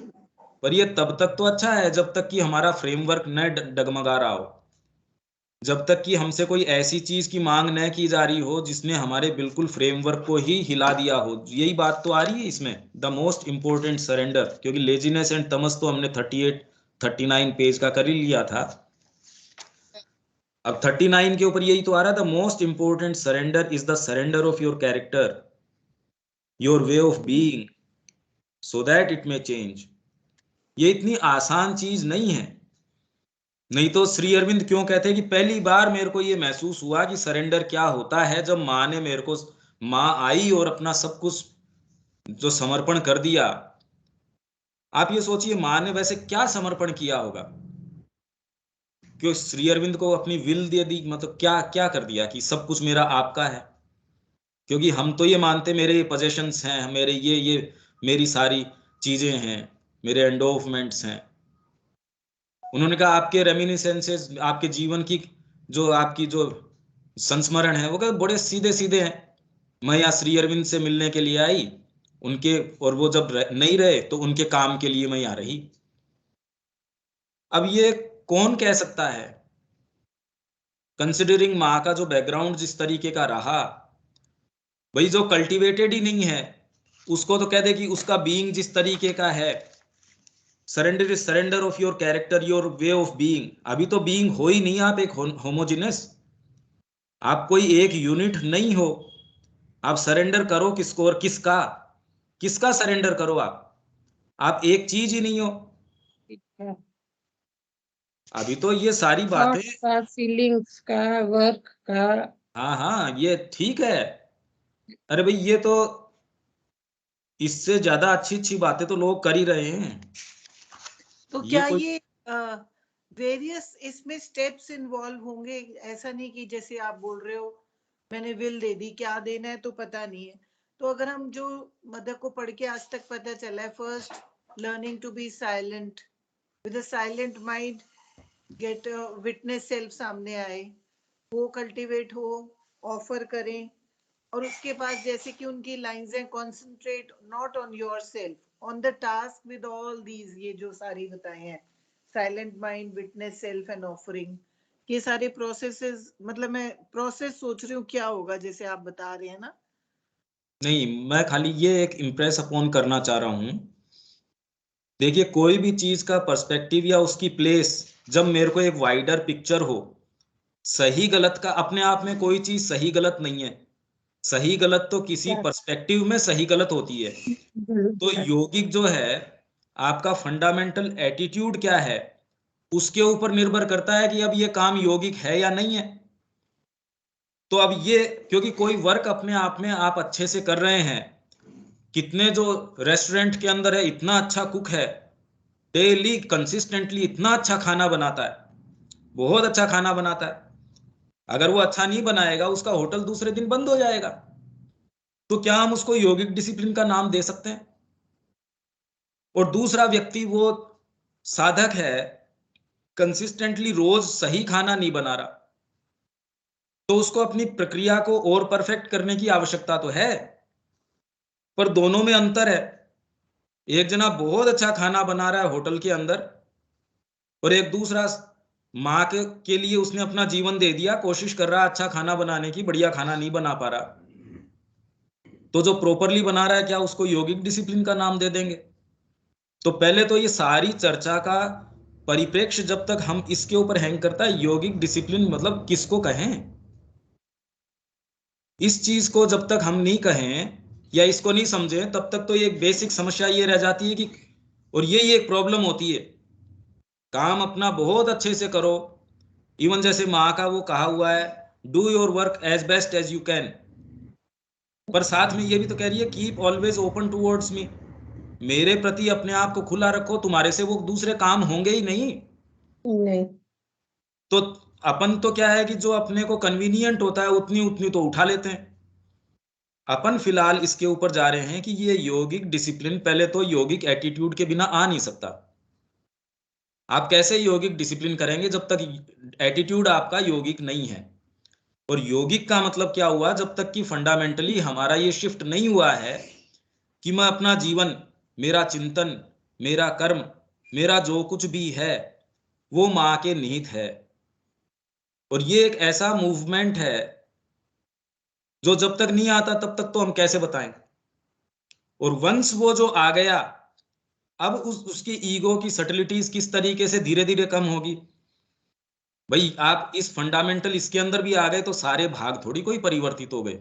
पर ये तब तक तो अच्छा है जब तक कि हमारा फ्रेमवर्क न डगमगा रहा हो, जब तक कि हमसे कोई ऐसी चीज की मांग न की जा रही हो जिसने हमारे बिल्कुल फ्रेमवर्क को ही हिला दिया हो। यही बात तो आ रही है इसमें, द मोस्ट इंपॉर्टेंट सरेंडर। क्योंकि लेजीनेस एंड तमस तो हमने 38 39 पेज का कर ही लिया था। अब 39 के ऊपर यही तो आ रहा, the most important surrender is the surrender of your character, your way of being, so that it may change. ये इतनी आसान चीज नहीं है। नहीं तो श्री अरविंद क्यों कहते हैं कि पहली बार मेरे को ये महसूस हुआ कि सरेंडर क्या होता है, जब माँ ने मेरे को, माँ आई और अपना सब कुछ जो समर्पण कर दिया। आप ये सोचिए माँ ने वैसे क्या समर्पण किया होगा, क्यों श्री अरविंद को अपनी विल दे दी, मतलब क्या क्या कर दिया कि सब कुछ मेरा आपका है। क्योंकि हम तो ये मानते मेरे ये पोजेशंस हैं, मेरे ये मेरी सारी चीजें हैं, मेरे एंडोवमेंट्स हैं। उन्होंने कहा आपके रेमिनिसेंसेस, आपके जीवन की जो आपकी जो संस्मरण है, वो क्या बड़े सीधे सीधे हैं। मैं यहाँ श्री अरविंद से मिलने के लिए आई उनके, और वो जब नहीं रहे तो उनके काम के लिए मैं यहाँ रही। अब ये कौन कह सकता है, कंसिडरिंग माँ का जो बैकग्राउंड जिस तरीके का रहा। भाई जो कल्टीवेटेड ही नहीं है उसको तो कह दे कि उसका बीइंग जिस तरीके का है, surrender is surrender of your character, your way of being. अभी तो बीइंग हो ही नहीं, आप एक होमोजिनस, आप कोई एक यूनिट नहीं हो। आप सरेंडर करो किसको और किसका, किसका सरेंडर करो आप एक चीज ही नहीं हो। अभी तो ये सारी बातें, थॉट्स का, फीलिंग्स का, वर्क का। हाँ हाँ ये ठीक है। अरे भाई ये तो, इससे ज्यादा अच्छी अच्छी बातें तो लोग कर ही रहे हैं। तो ये क्या कोई, ये वेरियस इसमें स्टेप्स इन्वॉल्व होंगे? ऐसा नहीं कि जैसे आप बोल रहे हो मैंने विल दे दी, क्या देना है तो पता नहीं है। तो अगर हम जो मदर को पढ़ के आज तक पता चला है, first learning to be silent, with a silent mind get witness self सामने आए, वो कल्टीवेट हो, ऑफर करें। और उसके बाद जैसे कि उनकी लाइंस हैं, concentrate not on your self on the task with all these, ये जो सारी बताए हैं, silent mind, witness self and offering, ये सारे प्रोसेसेस। मतलब मैं प्रोसेस सोच रही हूँ क्या होगा जैसे आप बता रहे हैं ना। नहीं मैं खाली ये एक इम्प्रेस अपॉन करना चाह रहा हूं। देखिए कोई भी चीज का पर्सपेक्टिव या उसकी प्लेस, जब मेरे को एक वाइडर पिक्चर हो, सही गलत का अपने आप में कोई चीज सही गलत नहीं है। सही गलत तो किसी पर्सपेक्टिव में सही गलत होती है। तो योगिक जो है, आपका फंडामेंटल एटीट्यूड क्या है, उसके ऊपर निर्भर करता है कि अब ये काम योगिक है या नहीं है। तो अब ये, क्योंकि कोई वर्क अपने आप में आप अच्छे से कर रहे हैं, कितने जो रेस्टोरेंट के अंदर है इतना अच्छा कुक है, डेली कंसिस्टेंटली इतना अच्छा खाना बनाता है, बहुत अच्छा खाना बनाता है। अगर वो अच्छा नहीं बनाएगा उसका होटल दूसरे दिन बंद हो जाएगा। तो क्या हम उसको योगिक डिसिप्लिन का नाम दे सकते हैं? और दूसरा व्यक्ति वो साधक है, कंसिस्टेंटली रोज सही खाना नहीं बना रहा, तो उसको अपनी प्रक्रिया को और परफेक्ट करने की आवश्यकता तो है। पर दोनों में अंतर है। एक जना बहुत अच्छा खाना बना रहा है होटल के अंदर, और एक दूसरा माँ के लिए उसने अपना जीवन दे दिया, कोशिश कर रहा है अच्छा खाना बनाने की, बढ़िया खाना नहीं बना पा रहा। तो जो प्रॉपरली बना रहा है क्या उसको योगिक डिसिप्लिन का नाम दे देंगे? तो पहले तो ये सारी चर्चा का परिप्रेक्ष्य जब तक हम इसके ऊपर हैंग करता है, योगिक डिसिप्लिन मतलब किसको कहें, इस चीज को जब तक हम नहीं कहें या इसको नहीं समझे, तब तक तो ये बेसिक समस्या ये रह जाती है कि, और यही एक प्रॉब्लम होती है, काम अपना बहुत अच्छे से करो। इवन जैसे माँ का वो कहा हुआ है, do your work as best as you can, पर साथ में ये भी तो कह रही है keep always open towards me, मेरे प्रति अपने आप को खुला रखो, तुम्हारे से वो दूसरे काम होंगे ही नहीं। नहीं। तो अपन तो क्या है कि जो अपने को कन्वीनियंट होता है उतनी उतनी तो उठा लेते हैं। अपन फिलहाल इसके ऊपर जा रहे हैं कि ये योगिक डिसिप्लिन पहले तो योगिक एटीट्यूड के बिना आ नहीं सकता। आप कैसे यौगिक डिसिप्लिन करेंगे जब तक एटीट्यूड आपका यौगिक नहीं है। और यौगिक का मतलब क्या हुआ, जब तक कि फंडामेंटली हमारा ये शिफ्ट नहीं हुआ है कि मैं अपना जीवन, मेरा चिंतन, मेरा कर्म, मेरा जो कुछ भी है वो माँ के निहित है। और ये एक ऐसा मूवमेंट है जो जब तक नहीं आता तब तक तो हम कैसे बताएं। और वंस वो जो आ गया, अब उसकी ईगो की सटलिटीज किस तरीके से धीरे धीरे कम होगी। भाई आप इस फंडामेंटल इसके अंदर भी आ गए तो सारे भाग थोड़ी कोई परिवर्तित हो गए।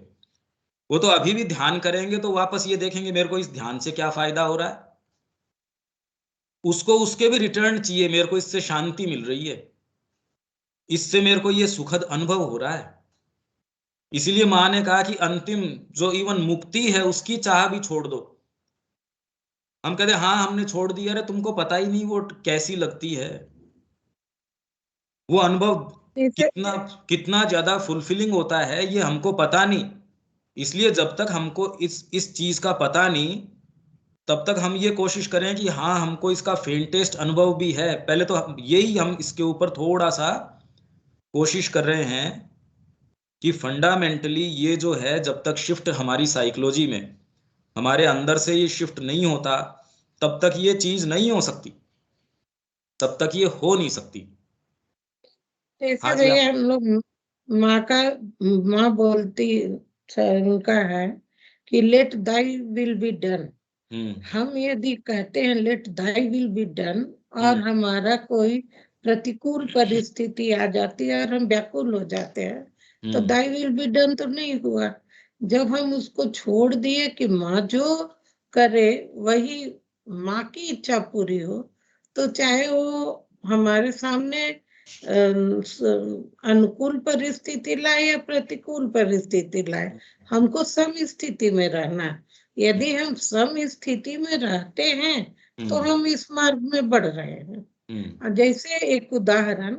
वो तो अभी भी ध्यान करेंगे तो वापस ये देखेंगे मेरे को इस ध्यान से क्या फायदा हो रहा है, उसको उसके भी रिटर्न चाहिए, मेरे को इससे शांति मिल रही है, इससे मेरे को ये सुखद अनुभव हो रहा है। इसीलिए मां ने कहा कि अंतिम जो इवन मुक्ति है उसकी चाह भी छोड़ दो। हम कहते हाँ हमने छोड़ दिया, अरे तुमको पता ही नहीं वो कैसी लगती है, वो अनुभव कितना कितना ज्यादा फुलफिलिंग होता है ये हमको पता नहीं। इसलिए जब तक हमको इस चीज का पता नहीं तब तक हम ये कोशिश करें कि हाँ हमको इसका फेंटेस्ट अनुभव भी है। पहले तो यही हम इसके ऊपर थोड़ा सा कोशिश कर रहे हैं कि फंडामेंटली ये जो है जब तक शिफ्ट हमारी साइकोलॉजी में हमारे अंदर से ये शिफ्ट नहीं होता तब तक ये चीज नहीं हो सकती, तब तक ये हो नहीं सकती। जैसे हाँ जी भैया हम लोग माँ बोलती उनका है कि let thy will be done. हम यदि कहते हैं let thy will be done और हमारा कोई प्रतिकूल परिस्थिति आ जाती है और हम व्याकुल हो जाते हैं तो दाई विल बी डन तो नहीं हुआ। जब हम उसको छोड़ दिए कि माँ जो करे वही माँ की इच्छा पूरी हो, तो चाहे वो हमारे सामने अनुकूल परिस्थिति लाए या प्रतिकूल परिस्थिति लाए, हमको सम स्थिति में रहना। यदि हम सम स्थिति में रहते हैं तो हम इस मार्ग में बढ़ रहे हैं। जैसे एक उदाहरण,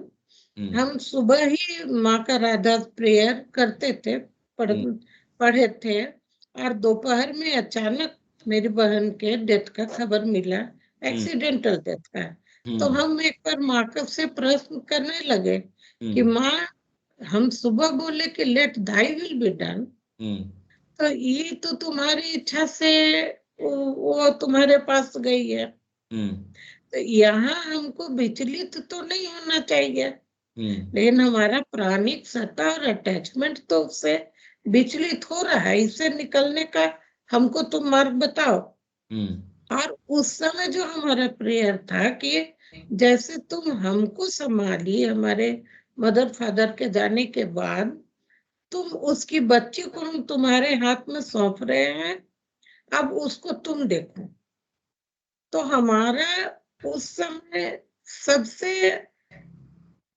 हम सुबह ही माँ का राधा प्रेयर करते थे, पढ़े थे और दोपहर में अचानक मेरी बहन के डेथ का खबर मिला, एक्सीडेंटल डेथ का। तो हम एक बार माँ से प्रश्न करने लगे कि माँ हम सुबह बोले कि let thy will be done, तो ये तो तुम्हारी इच्छा से वो तुम्हारे पास गई है, तो यहाँ हमको विचलित तो नहीं होना चाहिए। लेकिन हमारा प्राणिक सत्ता और अटैचमेंट तो उससे विचलित हो रहा है, इससे निकलने का हमको तुम मार्ग बताओ। और उस समय जो हमारा प्रेयर था कि जैसे तुम हमको संभाली, हमारे मदर फादर के जाने के बाद तुम उसकी बच्ची को हम तुम्हारे हाथ में सौंप रहे हैं, अब उसको तुम देखो। तो हमारा उस समय सबसे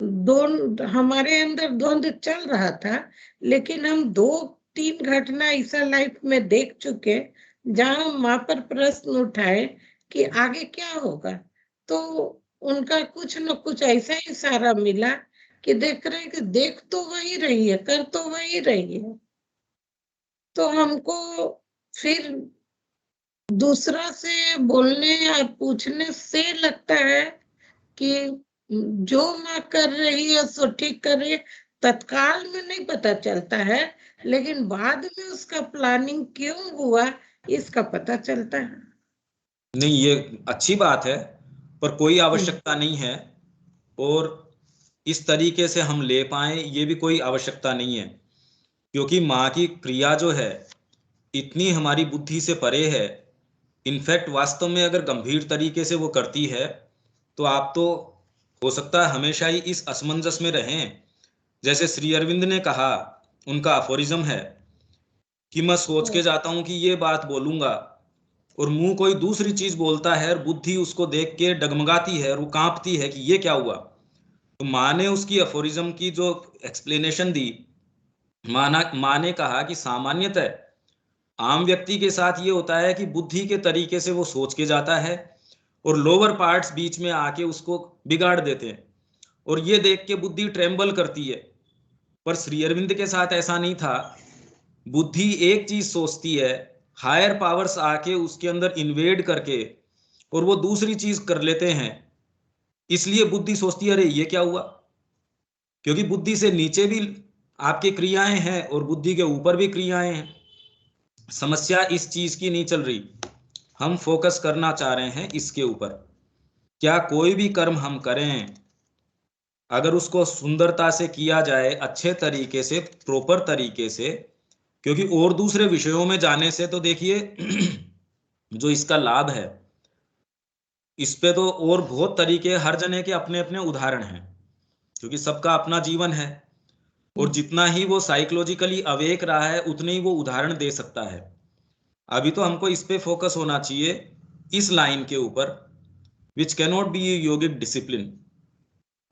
हमारे अंदर द्वंद्व चल रहा था, लेकिन हम 2-3 घटना ऐसा लाइफ में देख चुके जहां माँ पर प्रश्न उठाए कि आगे क्या होगा, तो उनका कुछ न कुछ ऐसा ही इशारा मिला कि देख रहे कि देख तो वही रही है, कर तो वही रही है। तो हमको फिर दूसरा से बोलने और पूछने से लगता है कि जो माँ कर रही है सो ठीक कर रही है, तत्काल में नहीं पता चलता है, लेकिन बाद में उसका प्लानिंग क्यों हुआ इसका पता चलता है। नहीं ये अच्छी बात है, पर कोई आवश्यकता नहीं है, और इस तरीके से हम ले पाए ये भी कोई आवश्यकता नहीं है, क्योंकि माँ की क्रिया जो है इतनी हमारी बुद्धि से परे है। इनफैक्ट वास्तव में अगर गंभीर तरीके से वो करती है तो आप तो हो सकता है हमेशा ही इस असमंजस में रहें। जैसे श्री अरविंद ने कहा, उनका अफोरिज्म है कि मैं सोच के जाता हूं कि ये बात बोलूंगा और मुंह कोई दूसरी चीज बोलता है और बुद्धि उसको देख के डगमगाती है और वो कांपती है कि ये क्या हुआ। तो माँ ने उसकी अफोरिज्म की जो एक्सप्लेनेशन दी, माँ ने कहा कि सामान्यतः आम व्यक्ति के साथ ये होता है कि बुद्धि के तरीके से वो सोच के जाता है और लोअर पार्ट्स बीच में आके उसको बिगाड़ देते हैं और ये देख के बुद्धि ट्रेम्बल करती है। पर श्री अरविंद के साथ ऐसा नहीं था। बुद्धि एक चीज सोचती है, हायर पावर्स आके उसके अंदर इन्वेड करके और वो दूसरी चीज कर लेते हैं, इसलिए बुद्धि सोचती है अरे ये क्या हुआ। क्योंकि बुद्धि से नीचे भी आपकी क्रियाएं हैं और बुद्धि के ऊपर भी क्रियाएं हैं। समस्या इस चीज की नहीं चल रही, हम फोकस करना चाह रहे हैं इसके ऊपर। क्या कोई भी कर्म हम करें, अगर उसको सुंदरता से किया जाए, अच्छे तरीके से, प्रॉपर तरीके से, क्योंकि और दूसरे विषयों में जाने से तो देखिए जो इसका लाभ है इस पे तो और बहुत तरीके, हर जने के अपने अपने उदाहरण हैं, क्योंकि सबका अपना जीवन है और जितना ही वो साइकोलॉजिकली अवेक रहा है उतने ही वो उदाहरण दे सकता है। अभी तो हमको इस पे फोकस होना चाहिए, इस लाइन के ऊपर, विच कैनॉट बी योगिक डिसिप्लिन।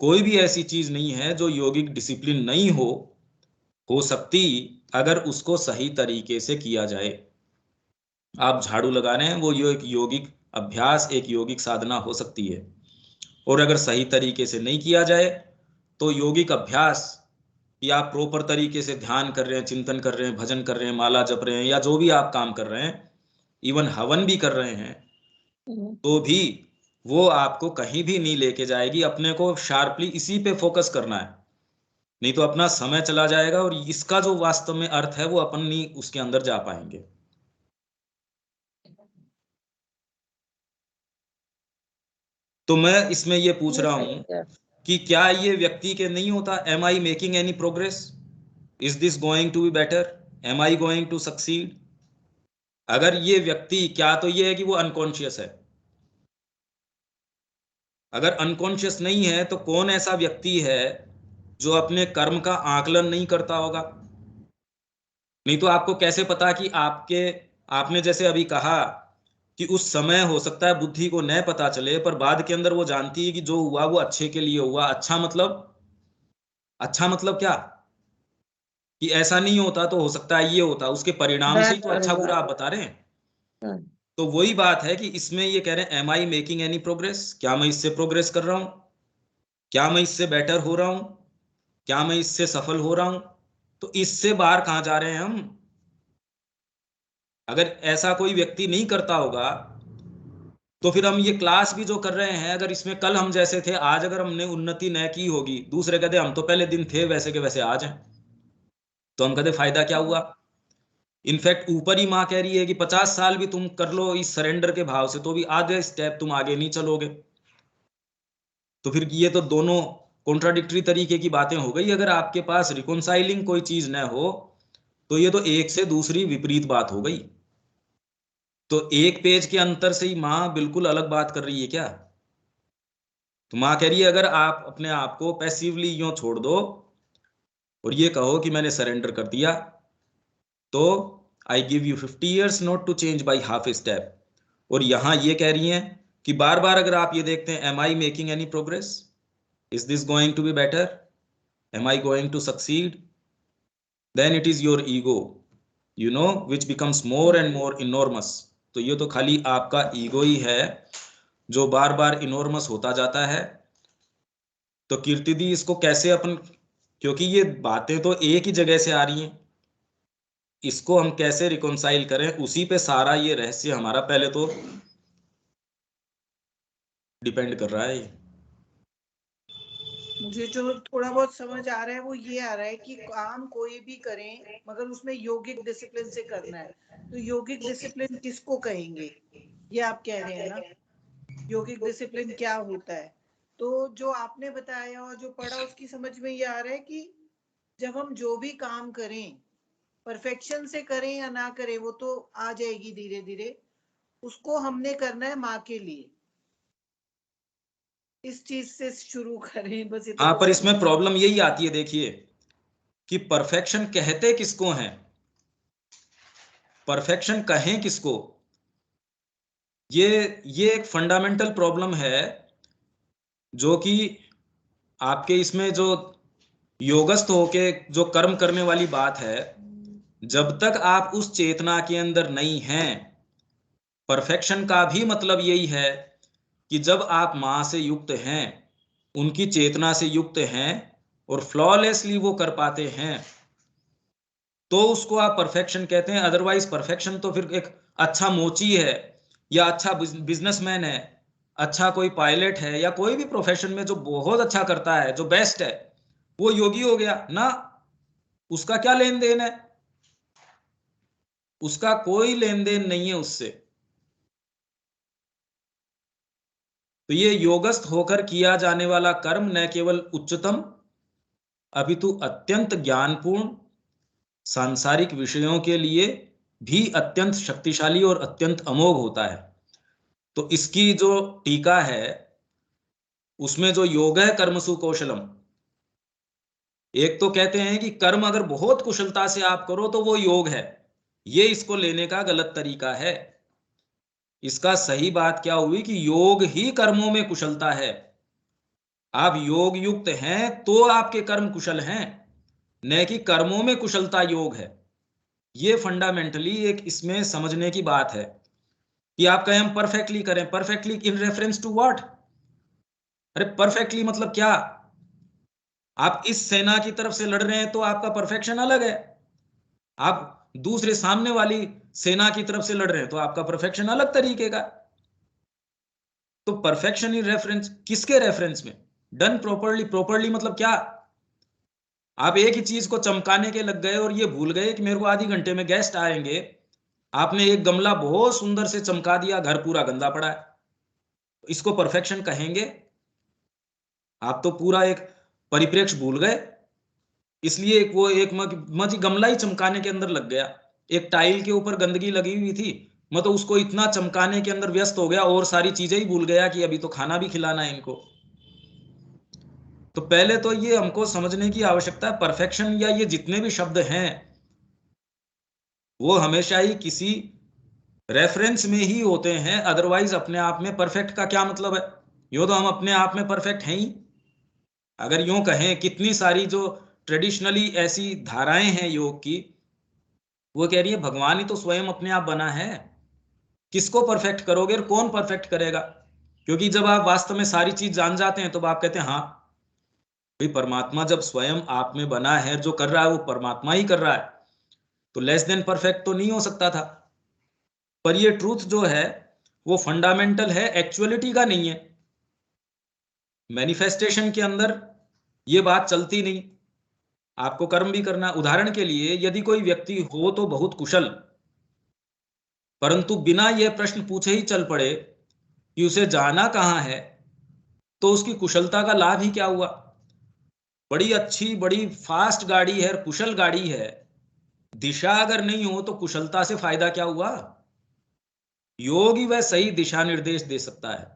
कोई भी ऐसी चीज नहीं है जो योगिक डिसिप्लिन नहीं हो सकती अगर उसको सही तरीके से किया जाए। आप झाड़ू लगा रहे हैं, वो एक योगिक अभ्यास, एक योगिक साधना हो सकती है, और अगर सही तरीके से नहीं किया जाए तो योगिक अभ्यास, या आप प्रॉपर तरीके से ध्यान कर रहे हैं, चिंतन कर रहे हैं, भजन कर रहे हैं, माला जप रहे हैं, या जो भी आप काम कर रहे हैं, इवन हवन भी कर रहे हैं, तो भी वो आपको कहीं भी नहीं लेके जाएगी। अपने को शार्पली इसी पे फोकस करना है, नहीं तो अपना समय चला जाएगा और इसका जो वास्तव में अर्थ है वो अपन नहीं उसके अंदर जा पाएंगे। तो मैं इसमें ये पूछ रहा हूं कि क्या ये व्यक्ति के नहीं होता, am I making any progress, is this going to be better, am I going to succeed. अगर ये व्यक्ति, क्या तो ये है कि वो अनकॉन्शियस है, अगर अनकॉन्शियस नहीं है तो कौन ऐसा व्यक्ति है जो अपने कर्म का आकलन नहीं करता होगा। नहीं तो आपको कैसे पता कि आपने जैसे अभी कहा कि उस समय हो सकता है बुद्धि को न पता चले, पर बाद के अंदर वो जानती है कि जो हुआ वो अच्छे के लिए हुआ। अच्छा मतलब क्या, कि ऐसा नहीं होता तो हो सकता है ये होता, उसके परिणाम से ही तो अच्छा बुरा आप बता रहे हैं। तो वही बात है कि इसमें ये कह रहे हैं, am I making any progress, क्या मैं इससे प्रोग्रेस कर रहा हूं, क्या मैं इससे बेटर हो रहा हूं, क्या मैं इससे सफल हो रहा हूं। तो इससे बाहर कहां जा रहे हैं हम। अगर ऐसा कोई व्यक्ति नहीं करता होगा तो फिर हम ये क्लास भी जो कर रहे हैं, अगर इसमें कल हम जैसे थे, आज अगर हमने उन्नति न की होगी, दूसरे कहते हम तो पहले दिन थे वैसे के वैसे आज हैं, तो हम कहते फायदा क्या हुआ। इनफैक्ट ऊपर ही माँ कह रही है कि 50 साल भी तुम कर लो इस सरेंडर के भाव से तो भी आधे स्टेप तुम आगे नहीं चलोगे। तो फिर ये तो दोनों कॉन्ट्राडिक्टरी तरीके की बातें हो गई। अगर आपके पास रिकॉन्साइलिंग कोई चीज न हो तो ये तो एक से दूसरी विपरीत बात हो गई। तो एक पेज के अंतर से ही माँ बिल्कुल अलग बात कर रही है क्या। तो माँ कह रही है अगर आप अपने आप को पैसिवली यूं छोड़ दो और ये कहो कि मैंने सरेंडर कर दिया, तो I give you 50 years not to change by half a step. और यहां ये कह रही हैं कि बार बार अगर आप ये देखते हैं, am I making any progress, is this going to be better, am I going to succeed, then it is your ego which becomes more and more enormous. तो ये तो खाली आपका ईगो ही है जो बार बार इनॉर्मस होता जाता है। तो कीर्ति दी इसको कैसे अपन, क्योंकि ये बातें तो एक ही जगह से आ रही हैं, इसको हम कैसे रिकॉन्साइल करें, उसी पे सारा ये रहस्य हमारा पहले तो डिपेंड कर रहा है। मुझे जो थोड़ा बहुत समझ आ रहा है वो ये आ रहा है कि काम कोई भी करें मगर उसमें यौगिक डिसिप्लिन से करना है। तो यौगिक डिसिप्लिन किसको कहेंगे, ये आप कह रहे हैं ना, यौगिक डिसिप्लिन क्या होता है। तो जो आपने बताया और जो पढ़ा उसकी समझ में ये आ रहा है कि जब हम जो भी काम करें परफेक्शन से करें या ना करें वो तो आ जाएगी धीरे धीरे, उसको हमने करना है माँ के लिए, इस चीज से शुरू करें बस हाँ, पर इसमें प्रॉब्लम यही आती है, देखिए कि परफेक्शन कहते किसको हैं, परफेक्शन कहें किसको। ये एक फंडामेंटल प्रॉब्लम है जो कि आपके इसमें जो योगस्थ होके जो कर्म करने वाली बात है, जब तक आप उस चेतना के अंदर नहीं हैं, परफेक्शन का भी मतलब यही है कि जब आप मां से युक्त हैं, उनकी चेतना से युक्त हैं और फ्लॉलेसली वो कर पाते हैं, तो उसको आप परफेक्शन कहते हैं। अदरवाइज परफेक्शन तो फिर एक अच्छा मोची है या अच्छा बिजनेसमैन है, अच्छा कोई पायलट है, या कोई भी प्रोफेशन में जो बहुत अच्छा करता है, जो बेस्ट है, वो योगी हो गया ना। उसका क्या लेन देन है? उसका कोई लेन देन नहीं है उससे। तो ये योगस्थ होकर किया जाने वाला कर्म न केवल उच्चतम अपितु अत्यंत ज्ञानपूर्ण सांसारिक विषयों के लिए भी अत्यंत शक्तिशाली और अत्यंत अमोघ होता है। तो इसकी जो टीका है उसमें जो योग है कर्मसु कौशलम, एक तो कहते हैं कि कर्म अगर बहुत कुशलता से आप करो तो वो योग है, ये इसको लेने का गलत तरीका है। इसका सही बात क्या हुई कि योग ही कर्मों में कुशलता है। आप योग युक्त हैं तो आपके कर्म कुशल हैं, न कि कर्मों में कुशलता योग है। ये फंडामेंटली एक इसमें समझने की बात है कि आप कहें हम परफेक्टली करें। Perfectly in reference to what? अरे परफेक्टली मतलब क्या? आप इस सेना की तरफ से लड़ रहे हैं तो आपका परफेक्शन अलग है, आप दूसरे सामने वाली सेना की तरफ से लड़ रहे हैं तो आपका परफेक्शन अलग तरीके का। तो परफेक्शन इन रेफरेंस किसके रेफरेंस में? Done properly. प्रॉपरली मतलब क्या? आप एक ही चीज को चमकाने के लग गए और ये भूल गए कि मेरे को आधे घंटे में गेस्ट आएंगे। आपने एक गमला बहुत सुंदर से चमका दिया, घर पूरा गंदा पड़ा है, इसको परफेक्शन कहेंगे? आप तो पूरा एक परिप्रेक्ष्य भूल गए। इसलिए वो एक मज गमला ही चमकाने के अंदर लग गया। एक टाइल के ऊपर गंदगी लगी हुई थी, मैं तो उसको इतना चमकाने के अंदर व्यस्त हो गया और सारी चीजें ही भूल गया कि अभी तो खाना भी खिलाना है इनको। तो पहले तो ये हमको समझने की आवश्यकता है, परफेक्शन या ये जितने भी शब्द हैं वो हमेशा ही किसी रेफरेंस में ही होते हैं। अदरवाइज अपने आप में परफेक्ट का क्या मतलब है? यूं तो हम अपने आप में परफेक्ट हैं ही। अगर यूं कहें, कितनी सारी जो ट्रेडिशनली ऐसी धाराएं हैं योग की, वो कह रही है भगवान ही तो स्वयं अपने आप बना है, किसको परफेक्ट करोगे और कौन परफेक्ट करेगा? क्योंकि जब आप वास्तव में सारी चीज जान जाते हैं तो आप कहते हैं हाँ भाई, परमात्मा जब स्वयं आप में बना है, जो कर रहा है वो परमात्मा ही कर रहा है, तो लेस देन परफेक्ट तो नहीं हो सकता था। पर ये ट्रूथ जो है वो फंडामेंटल है, एक्चुअलिटी का नहीं है। मैनिफेस्टेशन के अंदर ये बात चलती नहीं। आपको कर्म भी करना। उदाहरण के लिए यदि कोई व्यक्ति हो तो बहुत कुशल, परंतु बिना यह प्रश्न पूछे ही चल पड़े कि उसे जाना कहां है, तो उसकी कुशलता का लाभ ही क्या हुआ? बड़ी अच्छी बड़ी फास्ट गाड़ी है, कुशल गाड़ी है, दिशा अगर नहीं हो तो कुशलता से फायदा क्या हुआ? योग ही वह सही दिशा निर्देश दे सकता है।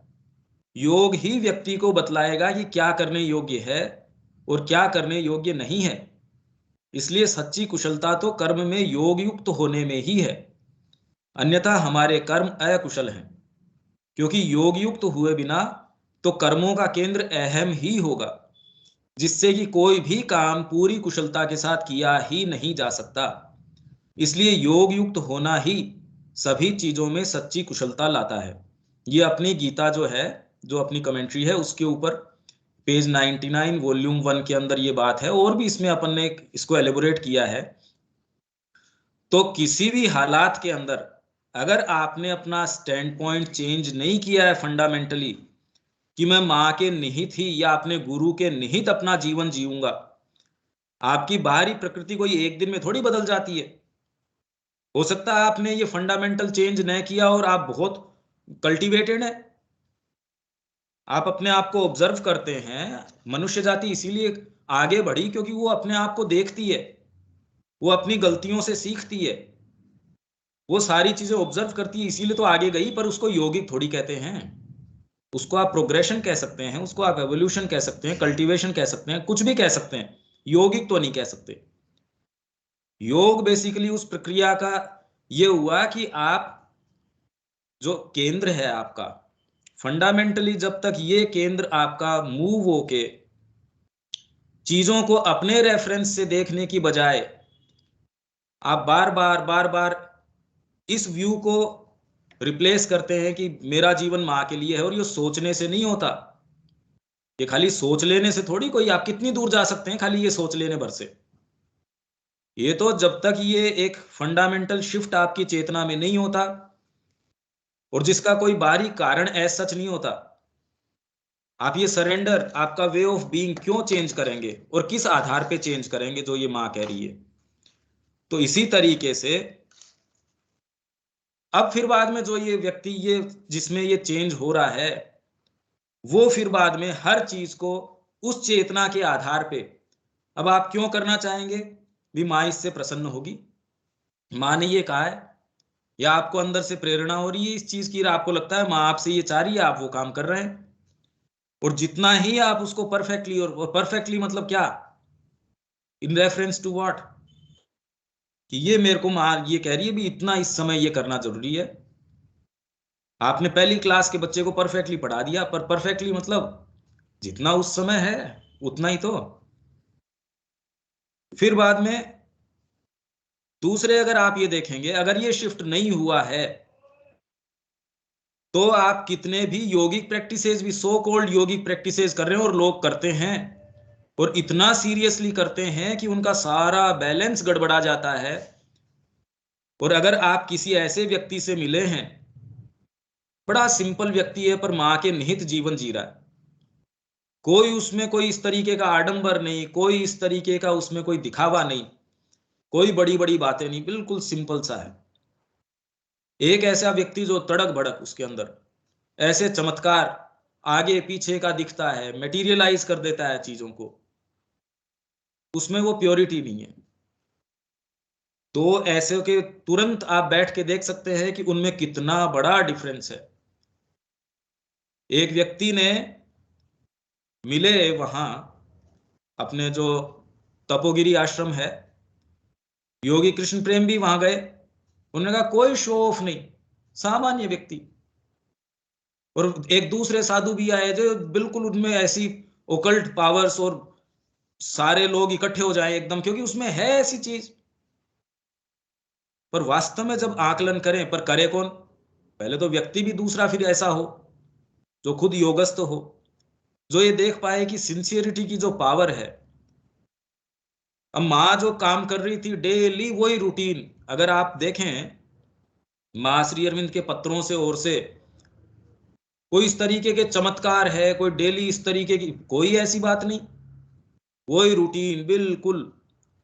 योग ही व्यक्ति को बतलाएगा कि क्या करने योग्य है और क्या करने योग्य नहीं है। इसलिए सच्ची कुशलता तो कर्म में योग युक्त होने में ही है, अन्यथा हमारे कर्म अकुशल हैं। क्योंकि योग युक्त हुए बिना तो कर्मों का केंद्र अहम ही होगा, जिससे कि कोई भी काम पूरी कुशलता के साथ किया ही नहीं जा सकता। इसलिए योग युक्त होना ही सभी चीजों में सच्ची कुशलता लाता है। ये अपनी गीता जो है, जो अपनी कमेंट्री है, उसके ऊपर पेज 99 वॉल्यूम 1 के अंदर ये बात है, और भी इसमें अपन ने इसको एलेबोरेट किया है। तो किसी भी हालात के अंदर अगर आपने अपना स्टैंड पॉइंट चेंज नहीं किया है फंडामेंटली कि मैं मां के निहित ही या अपने गुरु के निहित अपना जीवन जीऊंगा, आपकी बाहरी प्रकृति कोई एक दिन में थोड़ी बदल जाती है। हो सकता है आपने ये फंडामेंटल चेंज न किया और आप बहुत कल्टीवेटेड है, आप अपने आप को ऑब्जर्व करते हैं। मनुष्य जाति इसीलिए आगे बढ़ी क्योंकि वो अपने आप को देखती है, वो अपनी गलतियों से सीखती है, वो सारी चीजें ऑब्जर्व करती है, इसीलिए तो आगे गई। पर उसको यौगिक थोड़ी कहते हैं। उसको आप प्रोग्रेशन कह सकते हैं, उसको आप एवोल्यूशन कह सकते हैं, कल्टीवेशन कह सकते हैं, कुछ भी कह सकते हैं, यौगिक तो नहीं कह सकते। योग बेसिकली उस प्रक्रिया का ये हुआ कि आप जो केंद्र है आपका, फंडामेंटली जब तक ये केंद्र आपका मूव होके चीजों को अपने रेफरेंस से देखने की बजाय आप बार बार इस व्यू को रिप्लेस करते हैं कि मेरा जीवन मां के लिए है, और ये सोचने से नहीं होता। ये खाली सोच लेने से थोड़ी कोई, आप कितनी दूर जा सकते हैं खाली ये सोच लेने भर से? ये तो जब तक ये एक फंडामेंटल शिफ्ट आपकी चेतना में नहीं होता और जिसका कोई बाहरी कारण ऐसा सच नहीं होता, आप ये सरेंडर, आपका वे ऑफ बीइंग क्यों चेंज करेंगे और किस आधार पे चेंज करेंगे, जो ये मां कह रही है। तो इसी तरीके से अब फिर बाद में जो ये व्यक्ति, ये जिसमें ये चेंज हो रहा है, वो फिर बाद में हर चीज को उस चेतना के आधार पे, अब आप क्यों करना चाहेंगे भी, मां इससे प्रसन्न होगी, मां ने ये कहा है, या आपको अंदर से प्रेरणा हो रही है इस चीज की, आपको लगता है मां आपसे ये चाह रही है, आप वो काम कर रहे हैं। और जितना ही आप उसको परफेक्टली, और परफेक्टली मतलब क्या, इन रेफरेंस टू व्हाट, कि ये मेरे को मां ये कह रही है भी इतना इस समय ये करना जरूरी है। आपने पहली क्लास के बच्चे को परफेक्टली पढ़ा दिया, पर परफेक्टली मतलब जितना उस समय है उतना ही तो। फिर बाद में दूसरे, अगर आप ये देखेंगे, अगर ये शिफ्ट नहीं हुआ है तो आप कितने भी योगिक प्रैक्टिसेस भी, सो कॉल्ड योगिक प्रैक्टिसेस कर रहे हैं, और लोग करते हैं और इतना सीरियसली करते हैं कि उनका सारा बैलेंस गड़बड़ा जाता है। और अगर आप किसी ऐसे व्यक्ति से मिले हैं, बड़ा सिंपल व्यक्ति है पर मां के निहित जीवन जी रहा है, कोई उसमें कोई इस तरीके का आडंबर नहीं, कोई इस तरीके का उसमें कोई दिखावा नहीं, कोई बड़ी बड़ी बातें नहीं, बिल्कुल सिंपल सा है। एक ऐसा व्यक्ति जो तड़क भड़क उसके अंदर ऐसे चमत्कार आगे पीछे का दिखता है, मेटीरियलाइज कर देता है चीजों को, उसमें वो प्योरिटी नहीं है। तो ऐसे के तुरंत आप बैठ के देख सकते हैं कि उनमें कितना बड़ा डिफरेंस है। एक व्यक्ति ने मिले वहां, अपने जो तपोगिरी आश्रम है, योगी कृष्ण प्रेम भी वहां गए, उन्होंने कहा कोई शो ऑफ नहीं, सामान्य व्यक्ति। और एक दूसरे साधु भी आए जो बिल्कुल उनमें ऐसी ओकल्ट पावर्स, और सारे लोग इकट्ठे हो जाए एकदम, क्योंकि उसमें है ऐसी चीज। पर वास्तव में जब आकलन करें, पर करे कौन, पहले तो व्यक्ति भी दूसरा फिर ऐसा हो जो खुद योगस्थ हो, जो ये देख पाए कि सिंसियरिटी की जो पावर है। अब माँ जो काम कर रही थी डेली वही रूटीन, अगर आप देखें माँ श्री अरविंद के पत्रों से और से, कोई इस तरीके के चमत्कार है, कोई डेली इस तरीके की कोई ऐसी बात नहीं, वही रूटीन बिल्कुल,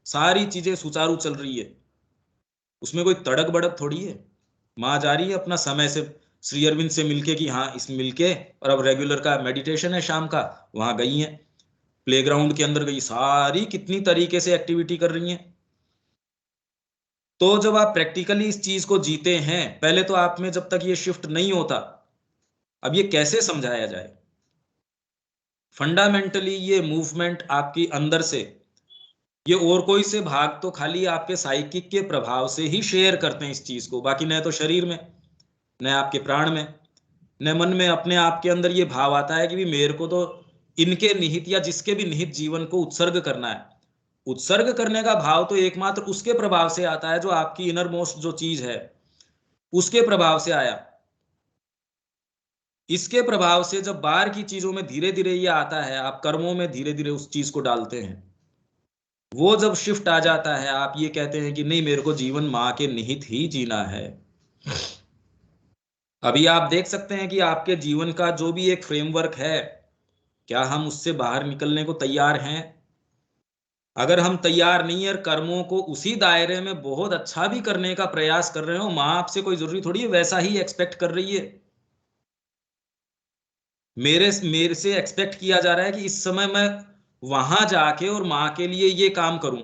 सारी चीजें सुचारू चल रही है, उसमें कोई तड़क भड़क थोड़ी है। माँ जा रही है अपना समय से श्री अरविंद से मिलके कि हाँ इस मिलके, और अब रेगुलर का मेडिटेशन है शाम का, वहां गई है, प्लेग्राउंड के अंदर गई, सारी कितनी तरीके से एक्टिविटी कर रही हैं। तो जब आप प्रैक्टिकली इस चीज को जीते हैं, पहले तो आप में जब तक ये शिफ्ट नहीं होता, अब ये कैसे समझाया जाए, फंडामेंटली ये मूवमेंट आपकी अंदर से, ये और कोई से भाग तो खाली आपके साइकिक के प्रभाव से ही शेयर करते हैं इस चीज को, बाकी न तो शरीर में, न आपके प्राण में, न मन में अपने आप के अंदर ये भाव आता है कि भी मेरे को तो इनके निहित या जिसके भी निहित जीवन को उत्सर्ग करना है। उत्सर्ग करने का भाव तो एकमात्र उसके प्रभाव से आता है जो आपकी इनर मोस्ट जो चीज है उसके प्रभाव से आया। इसके प्रभाव से जब बाहर की चीजों में धीरे धीरे ये आता है, आप कर्मों में धीरे धीरे उस चीज को डालते हैं, वो जब शिफ्ट आ जाता है, आप ये कहते हैं कि नहीं मेरे को जीवन मां के निहित ही जीना है। अभी आप देख सकते हैं कि आपके जीवन का जो भी एक फ्रेमवर्क है, क्या हम उससे बाहर निकलने को तैयार हैं? अगर हम तैयार नहीं है, कर्मों को उसी दायरे में बहुत अच्छा भी करने का प्रयास कर रहे हो, मां आपसे कोई जरूरी थोड़ी है वैसा ही एक्सपेक्ट कर रही है। मेरे मेरे से एक्सपेक्ट किया जा रहा है कि इस समय मैं वहां जाके और मां के लिए ये काम करूं,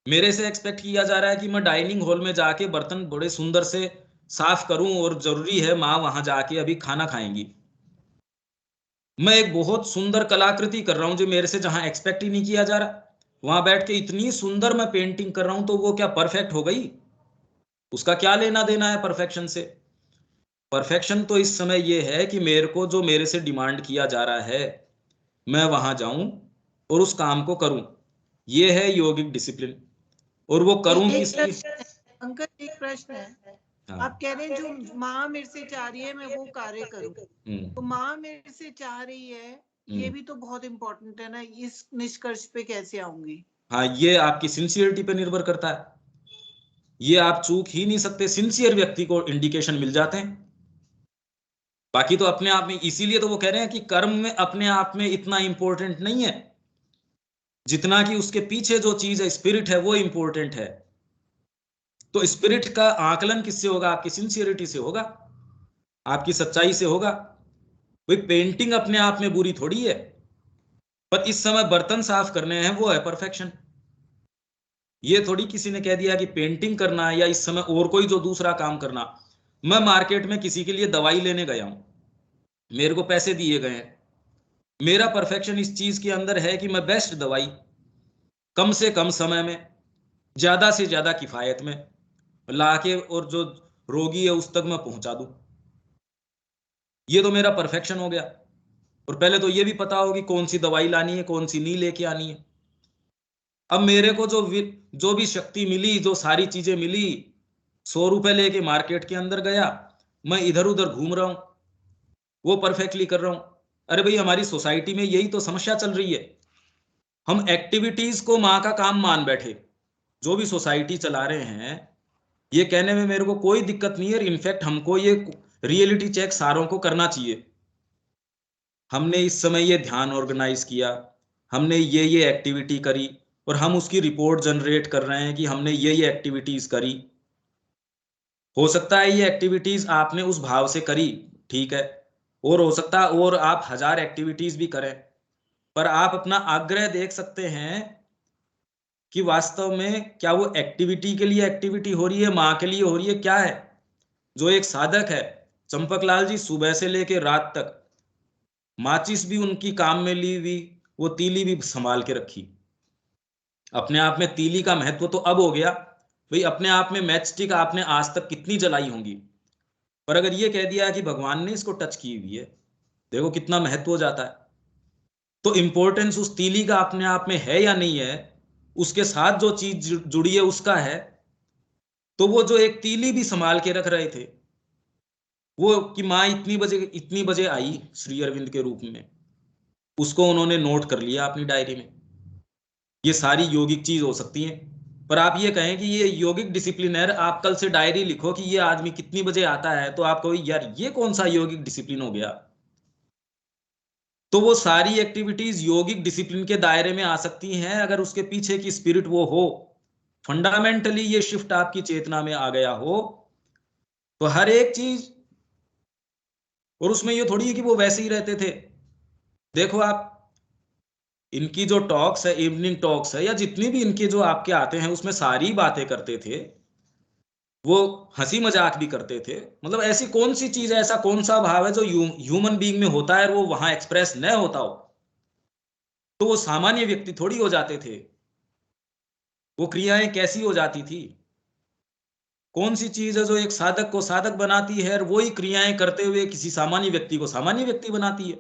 मेरे से एक्सपेक्ट किया जा रहा है कि मैं डाइनिंग हॉल में जाके बर्तन बड़े सुंदर से साफ करूं, और जरूरी है मां वहां जाके अभी खाना खाएंगी। मैं एक बहुत सुंदर कलाकृति कर रहा हूं जो मेरे से जहां एक्सपेक्ट ही नहीं किया जा रहा, वहां बैठ के इतनी सुंदर मैं पेंटिंग कर रहा हूं, तो वो क्या परफेक्ट हो गई? उसका क्या लेना देना है परफेक्शन से? परफेक्शन तो इस समय ये है कि मेरे को जो मेरे से डिमांड किया जा रहा है, मैं वहां जाऊं और उस काम को करूं, ये है योगिक डिसिप्लिन। और वो करूं किस अंकल एक प्रश्न है, हाँ। आप कह रहे हैं जो माँ मेरे से चाह रही है मैं वो कार्य करूं, तो माँ मेरे से चाह रही है, ये भी तो बहुत इम्पोर्टेंट है ना, इस निष्कर्ष पे कैसे आऊंगी? हाँ, ये आपकी सिंसियरिटी पे निर्भर करता है, ये आप चूक ही नहीं सकते, सिंसियर व्यक्ति को इंडिकेशन मिल जाते हैं। बाकी तो अपने आप में, इसीलिए तो वो कह रहे हैं कि कर्म में अपने आप में इतना इंपॉर्टेंट नहीं है जितना कि उसके पीछे जो चीज है, स्पिरिट है, वो इंपॉर्टेंट है। तो स्पिरिट का आकलन किससे होगा? आपकी सिंसियरिटी से होगा, आपकी सच्चाई से होगा। भाई पेंटिंग अपने आप में बुरी थोड़ी है, पर इस समय बर्तन साफ करने हैं, वो है परफेक्शन। ये थोड़ी किसी ने कह दिया कि पेंटिंग करना है या इस समय और कोई जो दूसरा काम करना। मैं मार्केट में किसी के लिए दवाई लेने गया हूं, मेरे को पैसे दिए गए हैं, मेरा परफेक्शन इस चीज के अंदर है कि मैं बेस्ट दवाई कम से कम समय में, ज्यादा से ज्यादा किफायत में लाके और जो रोगी है उस तक मैं पहुंचा दूं। ये तो मेरा परफेक्शन हो गया। और पहले तो ये भी पता हो कि कौन सी दवाई लानी है, कौन सी नहीं लेके आनी है। अब मेरे को जो भी शक्ति मिली, जो सारी चीजें मिली, 100 रुपए लेके मार्केट के अंदर गया, मैं इधर उधर घूम रहा हूं, वो परफेक्टली कर रहा हूं। अरे भाई, हमारी सोसाइटी में यही तो समस्या चल रही है। हम एक्टिविटीज को माँ का काम मान बैठे, जो भी सोसाइटी चला रहे हैं। ये कहने में मेरे को कोई दिक्कत नहीं है, इनफैक्ट हमको ये रियलिटी चेक सारों को करना चाहिए। हमने इस समय ये ध्यान ऑर्गेनाइज किया, हमने ये एक्टिविटी करी, और हम उसकी रिपोर्ट जनरेट कर रहे हैं कि हमने ये एक्टिविटीज करी। हो सकता है ये एक्टिविटीज आपने उस भाव से करी, ठीक है, और हो सकता है और आप 1000 एक्टिविटीज भी करें, पर आप अपना आग्रह देख सकते हैं कि वास्तव में क्या वो एक्टिविटी के लिए एक्टिविटी हो रही है, माँ के लिए हो रही है, क्या है। जो एक साधक है, चंपकलाल जी सुबह से लेके रात तक माचिस भी उनकी काम में ली हुई, वो तीली भी संभाल के रखी। अपने आप में तीली का महत्व तो अब हो गया भाई, अपने आप में मैच स्टिक आपने आज तक कितनी जलाई होंगी, पर अगर ये कह दिया कि भगवान ने इसको टच की हुई है, देखो कितना महत्व हो जाता है। तो इंपॉर्टेंस उस तीली का अपने आप में है या नहीं है, उसके साथ जो चीज जुड़ी है उसका है। तो वो जो एक तीली भी संभाल के रख रहे थे, वो कि माँ इतनी बजे आई श्री अरविंद के रूप में, उसको उन्होंने नोट कर लिया अपनी डायरी में। ये सारी यौगिक चीज हो सकती है, पर आप ये कहें कि ये यौगिक डिसिप्लिन है, आप कल से डायरी लिखो कि ये आदमी कितनी बजे आता है, तो आप कहो यार ये कौन सा यौगिक डिसिप्लिन हो गया। तो वो सारी एक्टिविटीज यौगिक डिसिप्लिन के दायरे में आ सकती हैं अगर उसके पीछे की स्पिरिट वो हो, फंडामेंटली ये शिफ्ट आपकी चेतना में आ गया हो, तो हर एक चीज। और उसमें ये थोड़ी है कि वो वैसे ही रहते थे। देखो आप, इनकी जो टॉक्स है, इवनिंग टॉक्स है, या जितनी भी इनके जो आपके आते हैं, उसमें सारी बातें करते थे, वो हंसी मजाक भी करते थे। मतलब ऐसी कौन सी चीज है, ऐसा कौन सा भाव है जो ह्यूमन बीइंग में होता है और वो वहां एक्सप्रेस न होता हो, तो वो सामान्य व्यक्ति थोड़ी हो जाते थे। वो क्रियाएं कैसी हो जाती थी? कौन सी चीज है जो एक साधक को साधक बनाती है और वही क्रियाएं करते हुए किसी सामान्य व्यक्ति को सामान्य व्यक्ति बनाती है?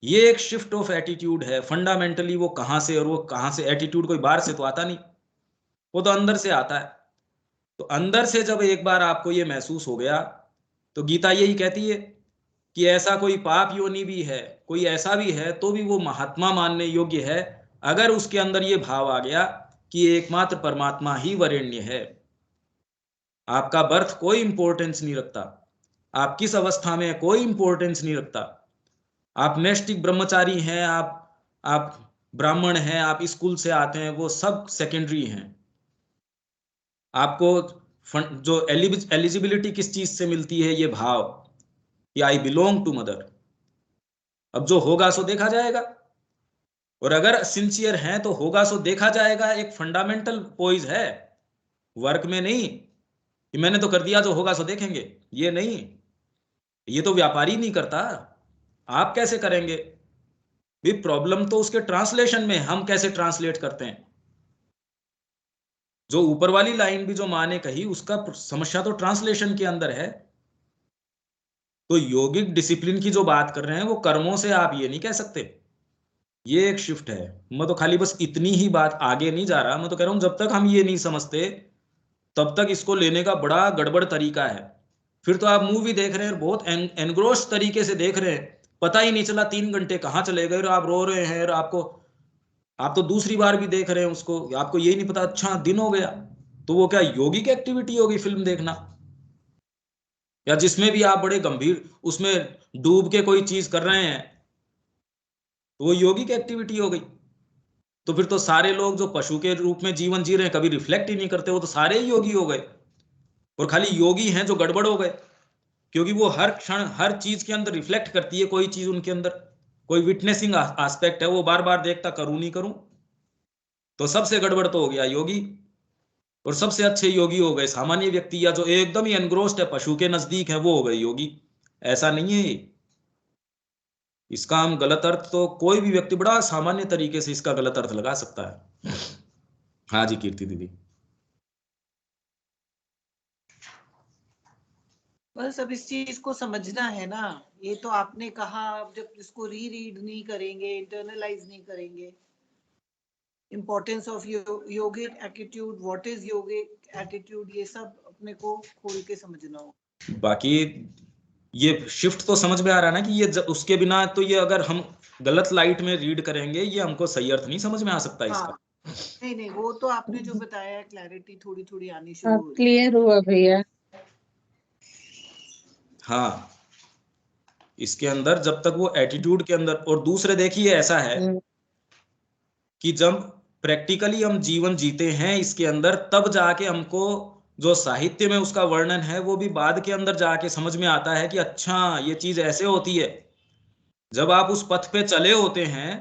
ये एक शिफ्ट ऑफ एटीट्यूड है फंडामेंटली। वो कहां से, और वो कहां से एटीट्यूड कोई बाहर से तो आता नहीं, वो तो अंदर से आता है। तो अंदर से जब एक बार आपको ये महसूस हो गया, तो गीता यही कहती है कि ऐसा कोई पाप योनि भी है, कोई ऐसा भी है, तो भी वो महात्मा मानने योग्य है, अगर उसके अंदर ये भाव आ गया कि एकमात्र परमात्मा ही वरेण्य है। आपका बर्थ कोई इंपॉर्टेंस नहीं रखता, आप किस अवस्था में कोई इंपॉर्टेंस नहीं रखता। आप नैष्ठिक ब्रह्मचारी हैं, आप ब्राह्मण हैं, आप स्कूल से आते हैं, वो सब सेकेंडरी हैं। आपको जो एलिजिबिलिटी किस चीज से मिलती है, ये भाव कि आई बिलोंग टू मदर। अब जो होगा सो देखा जाएगा, और अगर सिंसियर हैं तो होगा सो देखा जाएगा, एक फंडामेंटल पोइज है, वर्क में नहीं कि मैंने तो कर दिया जो होगा सो देखेंगे। ये नहीं, ये तो व्यापारी नहीं करता, आप कैसे करेंगे? भी प्रॉब्लम तो उसके ट्रांसलेशन में, हम कैसे ट्रांसलेट करते हैं। जो ऊपर वाली लाइन भी जो माँ ने कही, उसका समस्या तो ट्रांसलेशन के अंदर है। तो योगिक डिसिप्लिन की जो बात कर रहे हैं, वो कर्मों से आप ये नहीं कह सकते। ये एक शिफ्ट है। मैं तो खाली बस इतनी ही बात, आगे नहीं जा रहा। मैं तो कह रहा हूं जब तक हम ये नहीं समझते, तब तक इसको लेने का बड़ा गड़बड़ तरीका है। फिर तो आप मूवी देख रहे हैं, बहुत एनग्रोश तरीके से देख रहे हैं, पता ही नहीं चला 3 घंटे कहाँ चले गए, और आप रो रहे हैं, और आपको आप तो दूसरी बार भी देख रहे हैं उसको, आपको यही नहीं पता अच्छा दिन हो गया, तो वो क्या योगिक एक्टिविटी होगी फिल्म देखना? या जिसमें भी आप बड़े गंभीर उसमें डूब के कोई चीज कर रहे हैं तो वो योगिक एक्टिविटी हो गई। तो फिर तो सारे लोग जो पशु के रूप में जीवन जी रहे हैं कभी रिफ्लेक्ट ही नहीं करते, वो तो सारे ही योगी हो गए, और खाली योगी हैं जो गड़बड़ हो गए, क्योंकि वो हर क्षण हर चीज के अंदर रिफ्लेक्ट करती है कोई चीज, उनके अंदर कोई विटनेसिंग एस्पेक्ट है, वो बार बार देखता करूं नहीं करूं, तो सबसे गड़बड़ तो हो गया योगी। और सबसे अच्छे योगी हो गए सामान्य व्यक्ति, या जो एकदम ही एनग्रोस्ड है पशु के नजदीक है वो हो गए योगी। ऐसा नहीं है ये। इसका हम गलत अर्थ तो कोई भी व्यक्ति बड़ा सामान्य तरीके से इसका गलत अर्थ लगा सकता है। हाँ जी कीर्ति दीदी। बस अब इस चीज को समझना है ना, ये तो आपने कहा, अब जब इसको रीड नहीं करेंगे, इंटरनलाइज नहीं करेंगे, importance of yogic attitude, what is yogic attitude, ये सब अपने को खोल के समझना हो। बाकी ये शिफ्ट तो समझ में आ रहा है ना कि ये उसके बिना तो ये अगर हम गलत लाइट में रीड करेंगे ये हमको सही अर्थ नहीं समझ में आ सकता इसका। हाँ, नहीं वो तो आपने जो बताया क्लैरिटी थोड़ी थोड़ी आनी शुरू हो रही। क्लियर हुआ भैया। हाँ, इसके अंदर जब तक वो एटीट्यूड के अंदर, और दूसरे देखिए ऐसा है कि जब प्रैक्टिकली हम जीवन जीते हैं इसके अंदर, तब जाके हमको जो साहित्य में उसका वर्णन है वो भी बाद के अंदर जाके समझ में आता है कि अच्छा ये चीज ऐसे होती है। जब आप उस पथ पे चले होते हैं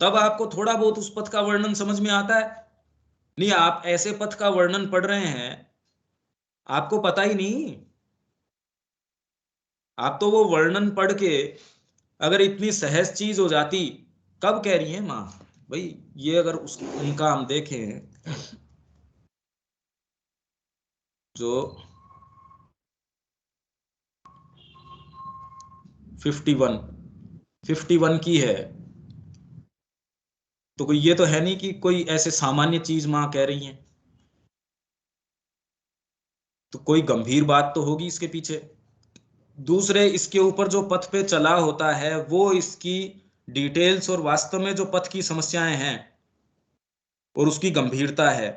तब आपको थोड़ा बहुत उस पथ का वर्णन समझ में आता है। नहीं, आप ऐसे पथ का वर्णन पढ़ रहे हैं आपको पता ही नहीं, आप तो वो वर्णन पढ़ के अगर इतनी सहज चीज हो जाती, कब कह रही है माँ भाई ये अगर उनका हम देखें जो 51 की है, तो कोई ये तो है नहीं कि कोई ऐसे सामान्य चीज माँ कह रही हैं, तो कोई गंभीर बात तो होगी इसके पीछे। दूसरे इसके ऊपर जो पथ पे चला होता है वो इसकी डिटेल्स और वास्तव में जो पथ की समस्याएं हैं और उसकी गंभीरता है।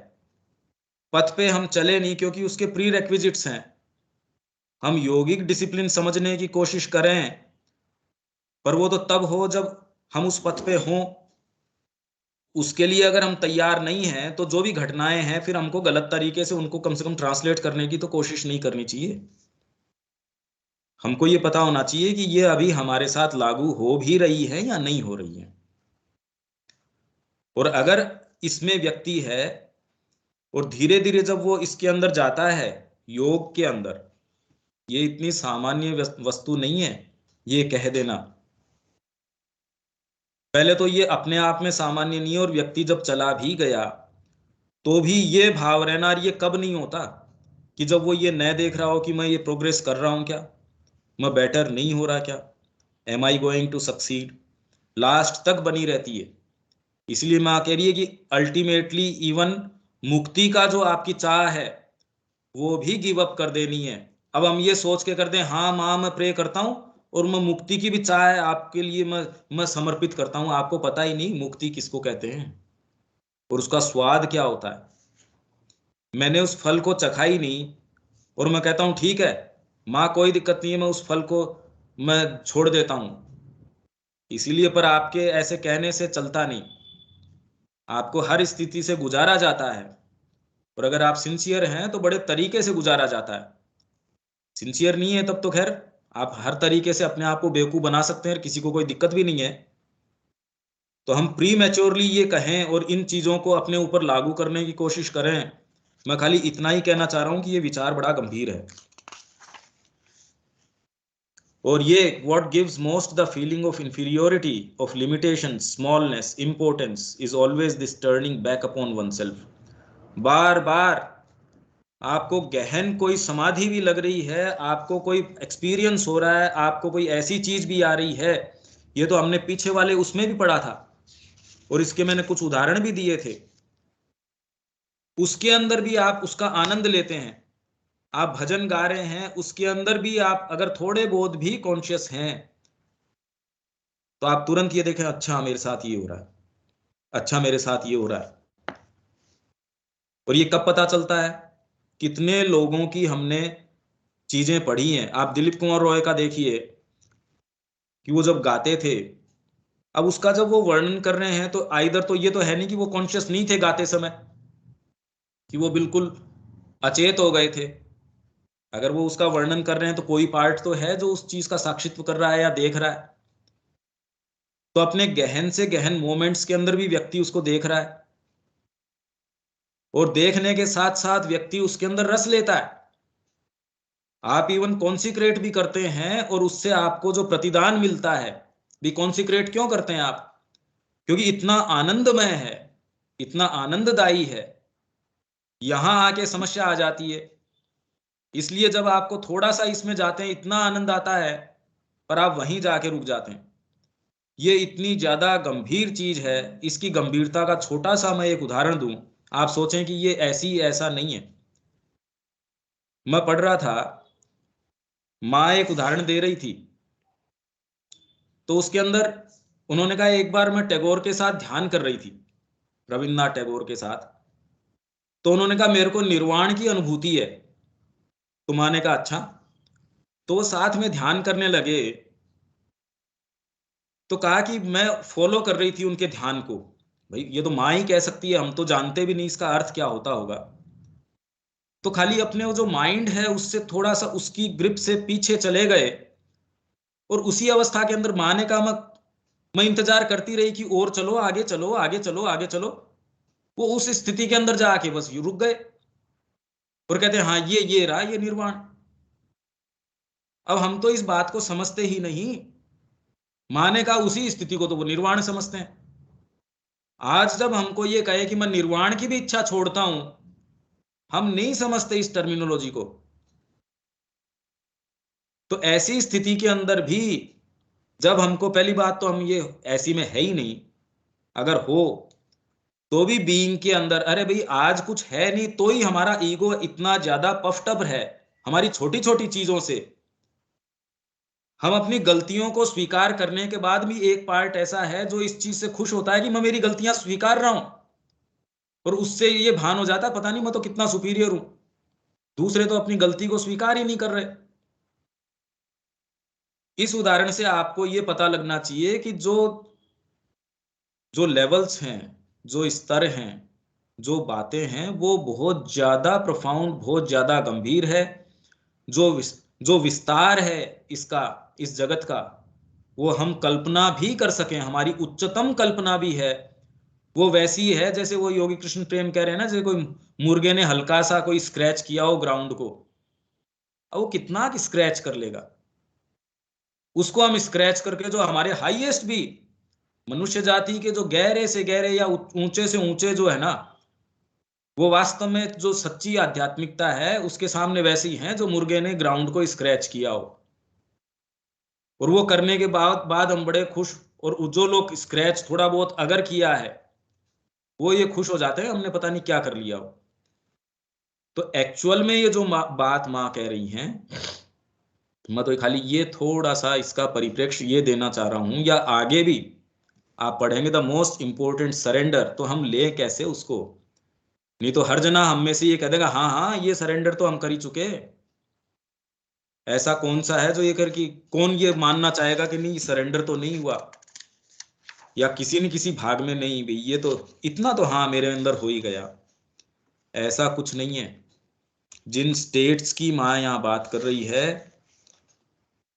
पथ पे हम चले नहीं क्योंकि उसके प्री रेक्विजिट्स हैं। हम योगिक डिसिप्लिन समझने की कोशिश करें पर वो तो तब हो जब हम उस पथ पे हों। उसके लिए अगर हम तैयार नहीं हैं तो जो भी घटनाएं हैं फिर हमको गलत तरीके से उनको कम से कम ट्रांसलेट करने की तो कोशिश नहीं करनी चाहिए। हमको ये पता होना चाहिए कि ये अभी हमारे साथ लागू हो भी रही है या नहीं हो रही है। और अगर इसमें व्यक्ति है और धीरे धीरे जब वो इसके अंदर जाता है, योग के अंदर, ये इतनी सामान्य वस्तु नहीं है ये कह देना। पहले तो ये अपने आप में सामान्य नहीं है, और व्यक्ति जब चला भी गया तो भी ये भाव रहना, और ये कब नहीं होता कि जब वो ये न देख रहा हो कि मैं ये प्रोग्रेस कर रहा हूं क्या, मैं बेटर नहीं हो रहा क्या, am I going to succeed, last तक बनी रहती है। इसलिए माँ कह रही है कि अल्टीमेटली इवन मुक्ति का जो आपकी चाह है वो भी गिव अप कर देनी है। अब हम ये सोच के कर दें हाँ माँ मैं प्रे करता हूँ और मैं मुक्ति की भी चाह है आपके लिए मैं समर्पित करता हूँ, आपको पता ही नहीं मुक्ति किसको कहते हैं और उसका स्वाद क्या होता है। मैंने उस फल को चखा ही नहीं और मैं कहता हूँ ठीक है माँ कोई दिक्कत नहीं है, मैं उस फल को मैं छोड़ देता हूँ, इसीलिए पर आपके ऐसे कहने से चलता नहीं। आपको हर स्थिति से गुजारा जाता है, और अगर आप सिंसियर हैं तो बड़े तरीके से गुजारा जाता है। सिंसियर नहीं है तब तो खैर आप हर तरीके से अपने आप को बेवकूफ बना सकते हैं, किसी को कोई दिक्कत भी नहीं है। तो हम प्री मैच्योरली ये कहें और इन चीजों को अपने ऊपर लागू करने की कोशिश करें, मैं खाली इतना ही कहना चाह रहा हूं कि ये विचार बड़ा गंभीर है। और ये what gives most the feeling of inferiority, of limitation, smallness, importance is always this turning back upon oneself। बार बार आपको गहन कोई समाधि भी लग रही है, आपको कोई एक्सपीरियंस हो रहा है, आपको कोई ऐसी चीज भी आ रही है, ये तो हमने पीछे वाले उसमें भी पढ़ा था और इसके मैंने कुछ उदाहरण भी दिए थे। उसके अंदर भी आप उसका आनंद लेते हैं, आप भजन गा रहे हैं, उसके अंदर भी आप अगर थोड़े बहुत भी कॉन्शियस हैं तो आप तुरंत ये देखें अच्छा मेरे साथ ये हो रहा है, अच्छा मेरे साथ ये हो रहा है। और ये कब पता चलता है? कितने लोगों की हमने चीजें पढ़ी हैं। आप दिलीप कुमार रॉय का देखिए कि वो जब गाते थे, अब उसका जब वो वर्णन कर रहे हैं तो आइदर तो ये तो है नहीं कि वो कॉन्शियस नहीं थे गाते समय, कि वो बिल्कुल अचेत हो गए थे। अगर वो उसका वर्णन कर रहे हैं तो कोई पार्ट तो है जो उस चीज का साक्षित्व कर रहा है या देख रहा है। तो अपने गहन से गहन मोमेंट्स के अंदर भी व्यक्ति उसको देख रहा है, और देखने के साथ साथ व्यक्ति उसके अंदर रस लेता है। आप इवन कॉन्सिक्रेट भी करते हैं और उससे आपको जो प्रतिदान मिलता है, भी कॉन्सिक्रेट क्यों करते हैं आप? क्योंकि इतना आनंदमय है, इतना आनंददायी है। यहां आके समस्या आ जाती है। इसलिए जब आपको थोड़ा सा इसमें जाते हैं इतना आनंद आता है, पर आप वहीं जाके रुक जाते हैं। ये इतनी ज्यादा गंभीर चीज है। इसकी गंभीरता का छोटा सा मैं एक उदाहरण दूं, आप सोचें कि ये ऐसा नहीं है। मैं पढ़ रहा था, माँ एक उदाहरण दे रही थी, तो उसके अंदर उन्होंने कहा एक बार मैं टैगोर के साथ ध्यान कर रही थी, रविन्द्रनाथ टैगोर के साथ। तो उन्होंने कहा मेरे को निर्वाण की अनुभूति है। तो माँ ने कहा अच्छा। तो वो साथ में ध्यान करने लगे, तो कहा कि मैं फॉलो कर रही थी उनके ध्यान को। भाई ये तो माँ ही कह सकती है, हम तो जानते भी नहीं इसका अर्थ क्या होता होगा। तो खाली अपने वो जो माइंड है उससे थोड़ा सा उसकी ग्रिप से पीछे चले गए, और उसी अवस्था के अंदर माँ ने कहा मैं इंतजार करती रही कि और चलो आगे चलो आगे चलो आगे चलो। वो उस स्थिति के अंदर जाके बस रुक गए और कहते हैं हाँ ये रहा ये निर्वाण। अब हम तो इस बात को समझते ही नहीं। माँ ने कहा उसी स्थिति को तो वो निर्वाण समझते हैं। आज जब हमको ये कहे कि मैं निर्वाण की भी इच्छा छोड़ता हूं, हम नहीं समझते इस टर्मिनोलॉजी को। तो ऐसी स्थिति के अंदर भी जब हमको, पहली बात तो हम ये ऐसी में है ही नहीं, अगर हो तो भी बीइंग के अंदर, अरे भाई आज कुछ है नहीं तो ही हमारा ईगो इतना ज्यादा पफ्ड अप है हमारी छोटी छोटी चीजों से। हम अपनी गलतियों को स्वीकार करने के बाद भी एक पार्ट ऐसा है जो इस चीज से खुश होता है कि मैं मेरी गलतियां स्वीकार रहा हूं, और उससे ये भान हो जाता है पता नहीं मैं तो कितना सुपीरियर हूं। दूसरे तो अपनी गलती को स्वीकार ही नहीं कर रहे। इस उदाहरण से आपको ये पता लगना चाहिए कि जो जो लेवल्स हैं, जो स्तर हैं, जो बातें हैं, वो बहुत ज्यादा प्रोफाउंड, बहुत ज्यादा गंभीर है। जो जो विस्तार है इसका, इस जगत का, वो हम कल्पना भी कर सकें, हमारी उच्चतम कल्पना भी है। वो वैसी है जैसे वो योगी कृष्ण प्रेम कह रहे हैं ना, जैसे कोई मुर्गे ने हल्का सा कोई स्क्रैच किया हो ग्राउंड को, अब वो कितना स्क्रैच कर लेगा। उसको हम स्क्रैच करके जो हमारे हाईएस्ट भी मनुष्य जाति के जो गहरे से गहरे या ऊंचे से ऊंचे जो है ना, वो वास्तव में जो सच्ची आध्यात्मिकता है उसके सामने वैसी हैं जो मुर्गे ने ग्राउंड को स्क्रैच किया हो। और वो करने के बाद हम बड़े खुश, और जो लोग स्क्रैच थोड़ा बहुत अगर किया है वो ये खुश हो जाते हैं हमने पता नहीं क्या कर लिया हो। तो एक्चुअल में ये जो बात माँ कह रही हैं, मैं तो खाली ये थोड़ा सा इसका परिप्रेक्ष्य ये देना चाह रहा हूं, या आगे भी आप पढ़ेंगे द मोस्ट इंपोर्टेंट सरेंडर, तो हम ले कैसे उसको। नहीं तो हर जना हम में से ये कह देगा हाँ हाँ ये सरेंडर तो हम कर ही चुके। ऐसा कौन सा है जो ये कर कि कौन ये मानना चाहेगा कि नहीं सरेंडर तो नहीं हुआ, या किसी न किसी भाग में नहीं भाई ये तो इतना तो हाँ मेरे अंदर हो ही गया। ऐसा कुछ नहीं है। जिन स्टेट्स की माँ यहाँ बात कर रही है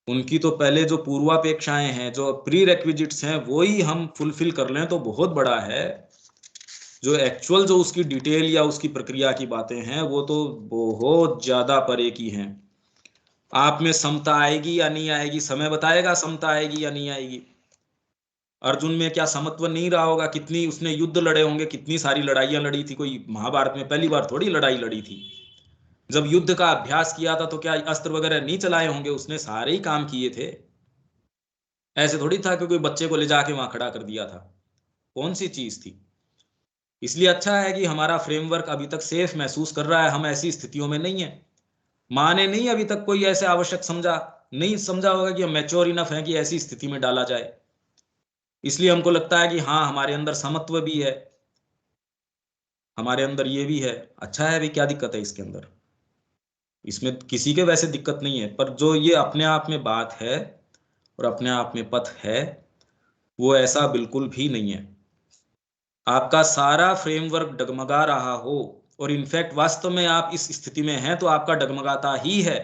उनकी तो पहले जो पूर्वापेक्षाएं हैं, जो प्री रेक्विजिट्स हैं, वो ही हम फुलफिल कर लें तो बहुत बड़ा है। जो एक्चुअल जो उसकी डिटेल या उसकी प्रक्रिया की बातें हैं वो तो बहुत ज्यादा परे की हैं। आप में समता आएगी या नहीं आएगी, समय बताएगा समता आएगी या नहीं आएगी। अर्जुन में क्या समत्व नहीं रहा होगा, कितनी उसने युद्ध लड़े होंगे, कितनी सारी लड़ाइयां लड़ी थी। कोई महाभारत में पहली बार थोड़ी लड़ाई लड़ी थी। जब युद्ध का अभ्यास किया था तो क्या अस्त्र वगैरह नहीं चलाए होंगे, उसने सारे ही काम किए थे। ऐसे थोड़ी था कि कोई बच्चे को ले जाके वहां खड़ा कर दिया था। कौन सी चीज थी। इसलिए अच्छा है कि हमारा फ्रेमवर्क अभी तक सेफ महसूस कर रहा है, हम ऐसी स्थितियों में नहीं है। माँ ने नहीं अभी तक कोई ऐसे आवश्यक समझा, नहीं समझा होगा कि हम मैच्योर इनफ है कि ऐसी स्थिति में डाला जाए। इसलिए हमको लगता है कि हाँ हमारे अंदर समत्व भी है, हमारे अंदर ये भी है, अच्छा है भी, क्या दिक्कत है इसके अंदर, इसमें किसी के वैसे दिक्कत नहीं है। पर जो ये अपने आप में बात है और अपने आप में पथ है, वो ऐसा बिल्कुल भी नहीं है। आपका सारा फ्रेमवर्क डगमगा रहा हो और इनफैक्ट वास्तव में आप इस स्थिति में हैं तो आपका डगमगाता ही है।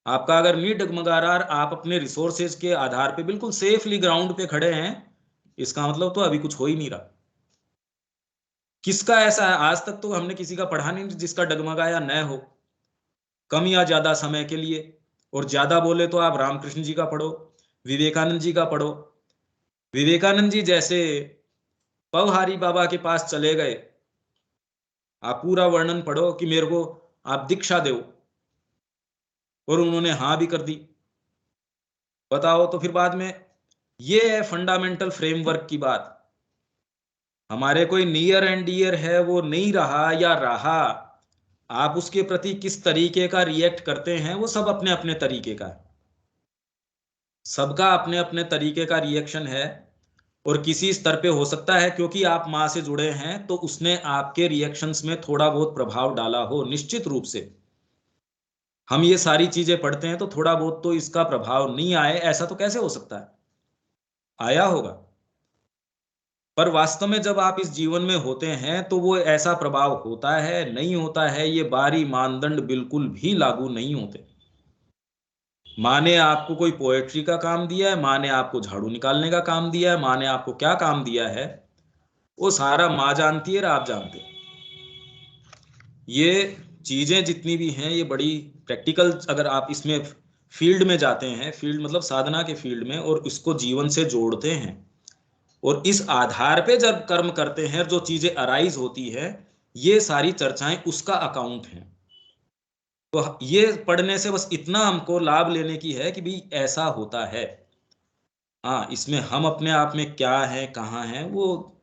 आपका अगर नहीं डगमगा रहा, आप अपने रिसोर्सेज के आधार पे बिल्कुल सेफली ग्राउंड पे खड़े हैं, इसका मतलब तो अभी कुछ हो ही नहीं रहा। किसका ऐसा है, आज तक तो हमने किसी का पढ़ा नहीं जिसका डगमगाया न हो, कम या ज्यादा समय के लिए। और ज्यादा बोले तो आप रामकृष्ण जी का पढ़ो, विवेकानंद जी का पढ़ो। विवेकानंद जी जैसे पवहारी बाबा के पास चले गए, आप पूरा वर्णन पढ़ो कि मेरे को आप दीक्षा दो, और उन्होंने हाँ भी कर दी। बताओ, तो फिर बाद में ये है फंडामेंटल फ्रेमवर्क की बात। हमारे कोई नियर एंड डियर है वो नहीं रहा या रहा, आप उसके प्रति किस तरीके का रिएक्ट करते हैं वो सब अपने अपने तरीके का है, सबका अपने अपने तरीके का रिएक्शन है। और किसी स्तर पे हो सकता है क्योंकि आप माँ से जुड़े हैं तो उसने आपके रिएक्शंस में थोड़ा बहुत प्रभाव डाला हो, निश्चित रूप से। हम ये सारी चीजें पढ़ते हैं तो थोड़ा बहुत तो इसका प्रभाव नहीं आए ऐसा तो कैसे हो सकता है, आया होगा। पर वास्तव में जब आप इस जीवन में होते हैं तो वो ऐसा प्रभाव होता है नहीं होता है, ये बाहरी मानदंड बिल्कुल भी लागू नहीं होते। माँ ने आपको कोई पोएट्री का काम दिया है, माँ ने आपको झाड़ू निकालने का काम दिया है, माँ ने आपको क्या काम दिया है, वो सारा माँ जानती है और आप जानते हैं। ये चीजें जितनी भी हैं ये बड़ी प्रैक्टिकल, अगर आप इसमें फील्ड में जाते हैं, फील्ड मतलब साधना के फील्ड में, और इसको जीवन से जोड़ते हैं और इस आधार पे जब कर्म करते हैं, जो चीजें अराइज होती है, ये सारी चर्चाएं उसका अकाउंट है। तो ये पढ़ने से बस इतना हमको लाभ लेने की है कि भाई ऐसा होता है। हाँ, इसमें हम अपने आप में क्या है कहाँ हैं वो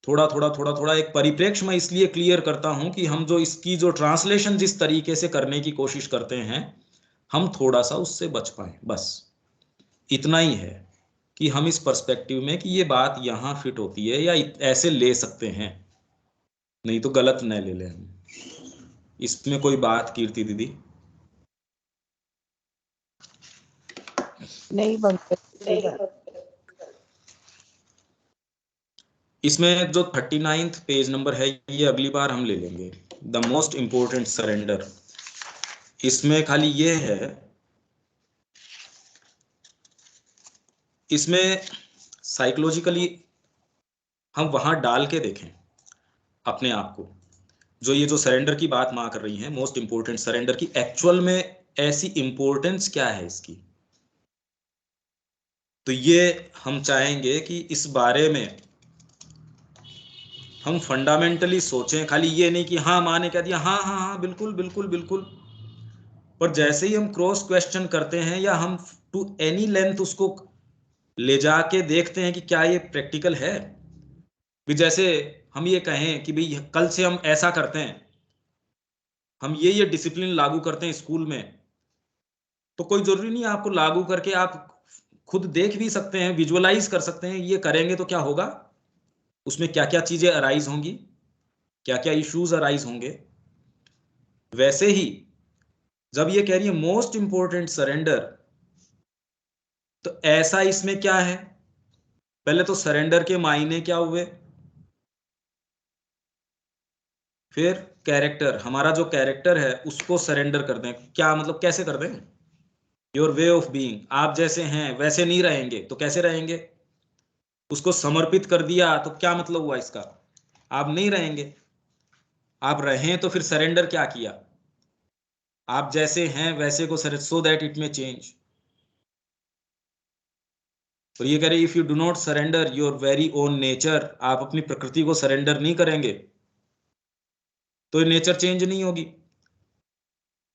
थोड़ा थोड़ा थोड़ा थोड़ा एक परिप्रेक्ष्य में इसलिए क्लियर करता हूं कि हम जो इसकी जो ट्रांसलेशन जिस तरीके से करने की कोशिश करते हैं, हम थोड़ा सा उससे बच पाए, बस इतना ही है कि हम इस पर्सपेक्टिव में कि ये बात यहां फिट होती है या ऐसे ले सकते हैं, नहीं तो गलत न ले लें हम। इसमें कोई बात कीर्ति दीदी? नहीं बनता। इसमें जो 39th पेज नंबर है ये अगली बार हम ले लेंगे, द मोस्ट इंपॉर्टेंट सरेंडर। इसमें खाली ये है, इसमें साइकोलॉजिकली हम वहां डाल के देखें अपने आप को, जो ये जो सरेंडर की बात मां कर रही हैं, मोस्ट इंपॉर्टेंट सरेंडर की एक्चुअल में ऐसी इंपॉर्टेंस क्या है इसकी। तो ये हम चाहेंगे कि इस बारे में हम फंडामेंटली सोचें, खाली ये नहीं कि हाँ माँ ने कह दिया, हाँ हाँ हाँ बिल्कुल बिल्कुल बिल्कुल। पर जैसे ही हम क्रॉस क्वेश्चन करते हैं या हम टू एनी लेंथ उसको ले जाके देखते हैं कि क्या ये प्रैक्टिकल है, भी जैसे हम ये कहें कि भाई कल से हम ऐसा करते हैं, हम ये डिसिप्लिन लागू करते हैं स्कूल में, तो कोई जरूरी नहीं है आपको लागू करके, आप खुद देख भी सकते हैं, विजुअलाइज कर सकते हैं, ये करेंगे तो क्या होगा, उसमें क्या क्या चीजें अराइज होंगी, क्या क्या इश्यूज अराइज होंगे। वैसे ही जब ये कह रही है मोस्ट इंपॉर्टेंट सरेंडर, तो ऐसा इसमें क्या है, पहले तो सरेंडर के मायने क्या हुए, फिर कैरेक्टर, हमारा जो कैरेक्टर है उसको सरेंडर कर दें, क्या मतलब कैसे कर दें, योर वे ऑफ बीइंग, आप जैसे हैं वैसे नहीं रहेंगे तो कैसे रहेंगे, उसको समर्पित कर दिया तो क्या मतलब हुआ इसका, आप नहीं रहेंगे। आप रहें तो फिर सरेंडर क्या किया, आप जैसे हैं वैसे को सो दैट इट में चेंज। और ये कह रहे if you do not surrender your very own nature, आप अपनी प्रकृति को सरेंडर नहीं करेंगे तो नेचर चेंज नहीं होगी।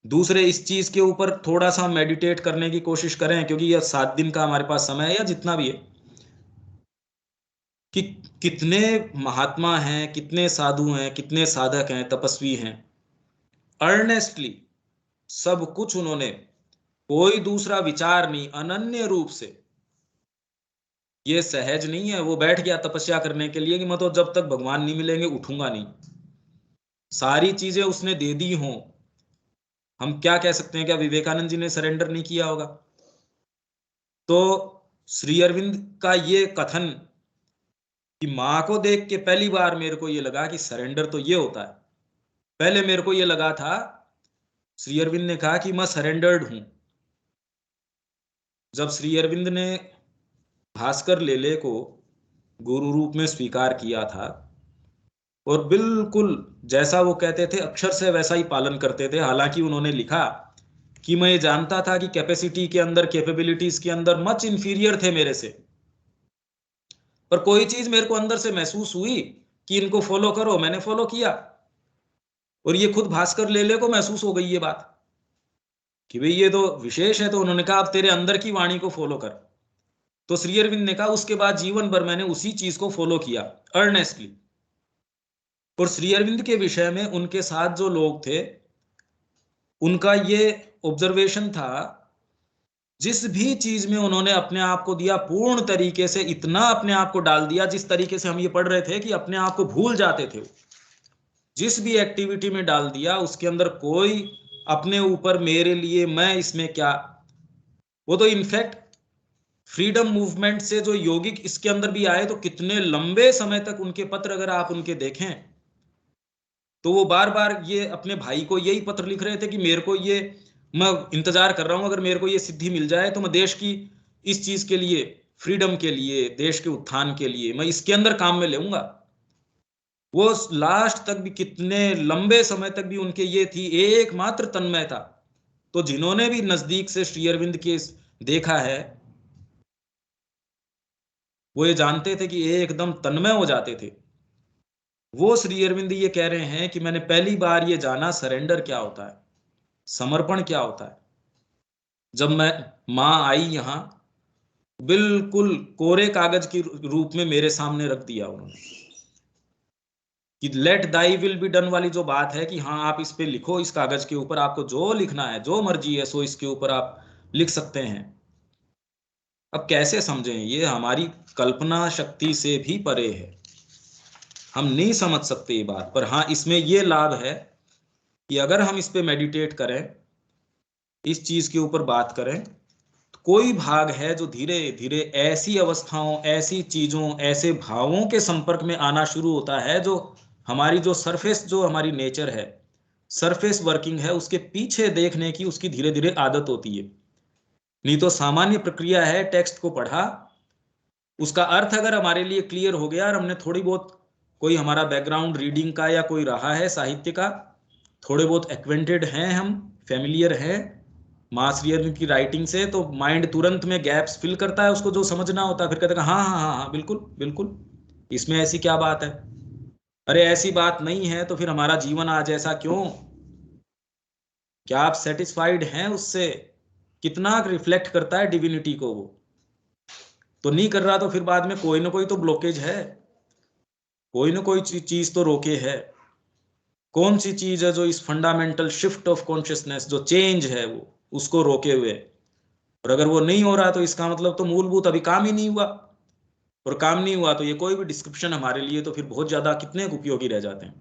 दूसरे इस चीज के ऊपर थोड़ा सा मेडिटेट करने की कोशिश करें, क्योंकि यह 7 दिन का हमारे पास समय है या जितना भी है, कि कितने महात्मा हैं, कितने साधु हैं, कितने साधक हैं, तपस्वी हैं, अर्नेस्टली सब कुछ उन्होंने, कोई दूसरा विचार नहीं, अनन्य रूप से ये सहज नहीं है। वो बैठ गया तपस्या करने के लिए कि मैं तो जब तक भगवान नहीं मिलेंगे उठूंगा नहीं। सारी चीजें उसने दे दी हों, हम क्या कह सकते हैं, क्या विवेकानंद जी ने सरेंडर नहीं किया होगा? तो श्री अरविंद का ये कथन कि मां को देख के पहली बार मेरे को ये लगा कि सरेंडर तो ये होता है। पहले मेरे को ये लगा था, श्री अरविंद ने कहा कि मैं सरेंडर्ड हूं। जब श्री अरविंद ने भास्कर लेले को गुरु रूप में स्वीकार किया था और बिल्कुल जैसा वो कहते थे अक्षर से वैसा ही पालन करते थे। हालांकि उन्होंने लिखा कि मैं ये जानता था कि कैपेसिटी के अंदर, कैपेबिलिटीज के अंदर मच इंफीरियर थे मेरे से, पर कोई चीज मेरे को अंदर से महसूस हुई कि इनको फॉलो करो, मैंने फॉलो किया। और ये खुद भास्कर लेले को महसूस हो गई ये बात कि भाई ये तो विशेष है। तो उन्होंने कहा अब तेरे अंदर की वाणी को फॉलो कर। तो श्री अरविंद ने कहा उसके बाद जीवन भर मैंने उसी चीज को फॉलो किया अर्नेस्टली। और श्री अरविंद के विषय में उनके साथ जो लोग थे उनका ये ऑब्जर्वेशन था, जिस भी चीज में उन्होंने अपने आप को दिया पूर्ण तरीके से, इतना अपने आप को डाल दिया, जिस तरीके से हम ये पढ़ रहे थे कि अपने आप को भूल जाते थे, जिस भी एक्टिविटी में डाल दिया उसके अंदर कोई अपने ऊपर मेरे लिए मैं इसमें क्या। वो तो इनफैक्ट फ्रीडम मूवमेंट से जो योगिक इसके अंदर भी आए, तो कितने लंबे समय तक उनके पत्र अगर आप उनके देखें तो वो बार बार ये अपने भाई को यही पत्र लिख रहे थे कि मेरे को ये, मैं इंतजार कर रहा हूं, अगर मेरे को ये सिद्धि मिल जाए तो मैं देश की इस चीज के लिए, फ्रीडम के लिए, देश के उत्थान के लिए मैं इसके अंदर काम में लेऊंगा। वो लास्ट तक भी, कितने लंबे समय तक भी उनके ये थी एकमात्र तन्मयता। तो जिन्होंने भी नजदीक से श्री अरविंद के देखा है वो ये जानते थे कि एकदम तन्मय हो जाते थे। वो श्री अरविंद ये कह रहे हैं कि मैंने पहली बार ये जाना सरेंडर क्या होता है, समर्पण क्या होता है। जब मैं, मां आई यहां, बिल्कुल कोरे कागज के रूप में मेरे सामने रख दिया उन्होंने कि let thy will be done वाली जो बात है कि हाँ आप इस पे लिखो, इस कागज के ऊपर आपको जो लिखना है, जो मर्जी है सो इसके ऊपर आप लिख सकते हैं। अब कैसे समझें, ये हमारी कल्पना शक्ति से भी परे है, हम नहीं समझ सकते ये बात। पर हाँ इसमें ये लाभ है कि अगर हम इस पे मेडिटेट करें, इस चीज के ऊपर बात करें, तो कोई भाग है जो धीरे धीरे ऐसी अवस्थाओं, ऐसी चीजों, ऐसे भावों के संपर्क में आना शुरू होता है जो हमारी जो सरफेस, जो हमारी नेचर है, सरफेस वर्किंग है, उसके पीछे देखने की उसकी धीरे धीरे आदत होती है। नहीं तो सामान्य प्रक्रिया है, टेक्स्ट को पढ़ा, उसका अर्थ अगर हमारे लिए क्लियर हो गया और हमने थोड़ी बहुत, कोई हमारा बैकग्राउंड रीडिंग का या कोई रहा है साहित्य का, थोड़े बहुत एक्वेंटेड हैं, हम फेमिलियर हैं मां श्री अरविंद की राइटिंग से, तो माइंड तुरंत में गैप्स फिल करता है, उसको जो समझना होता है फिर कहता है हाँ हाँ हाँ हाँ बिल्कुल बिल्कुल, इसमें ऐसी क्या बात है, अरे ऐसी बात नहीं है तो फिर हमारा जीवन आज ऐसा क्यों, क्या आप सेटिस्फाइड हैं उससे, कितना रिफ्लेक्ट करता है डिविनिटी को वो, तो नहीं कर रहा तो फिर बाद में कोई ना कोई तो ब्लॉकेज है, कोई ना कोई चीज तो रोके है। कौन सी चीज है जो इस फंडामेंटल शिफ्ट ऑफ कॉन्शियसनेस, जो चेंज है वो, उसको रोके हुए। और अगर वो नहीं हो रहा तो इसका मतलब तो मूलभूत अभी काम ही नहीं हुआ, और काम नहीं हुआ तो ये कोई भी डिस्क्रिप्शन हमारे लिए तो फिर बहुत ज्यादा कितने उपयोगी रह जाते हैं।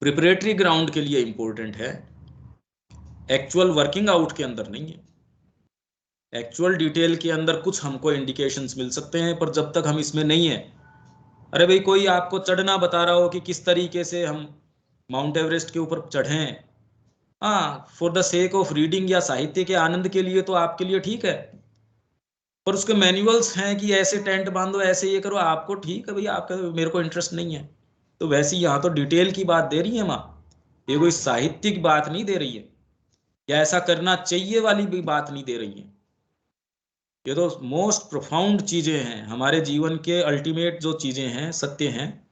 प्रिपरेटरी ग्राउंड के लिए इंपॉर्टेंट है, एक्चुअल वर्किंग आउट के अंदर नहीं है। एक्चुअल डिटेल के अंदर कुछ हमको इंडिकेशंस मिल सकते हैं, पर जब तक हम इसमें नहीं है, अरे भाई कोई आपको चढ़ना बता रहा हो कि किस तरीके से हम माउंट एवरेस्ट के ऊपर चढ़ें, हाँ for the sake of reading या साहित्य के आनंद के लिए तो आपके लिए ठीक है, पर उसके मैनुअल्स हैं कि ऐसे टेंट बांधो, ऐसे ये करो, आपको ठीक है भैया, आपका मेरे को इंटरेस्ट नहीं है। तो वैसे यहाँ तो डिटेल की बात दे रही है माँ, ये कोई साहित्यिक बात नहीं दे रही है, या ऐसा करना चाहिए वाली भी बात नहीं दे रही है। ये तो मोस्ट प्रोफाउंड चीजें हैं, हमारे जीवन के अल्टीमेट जो चीजें हैं, सत्य हैं,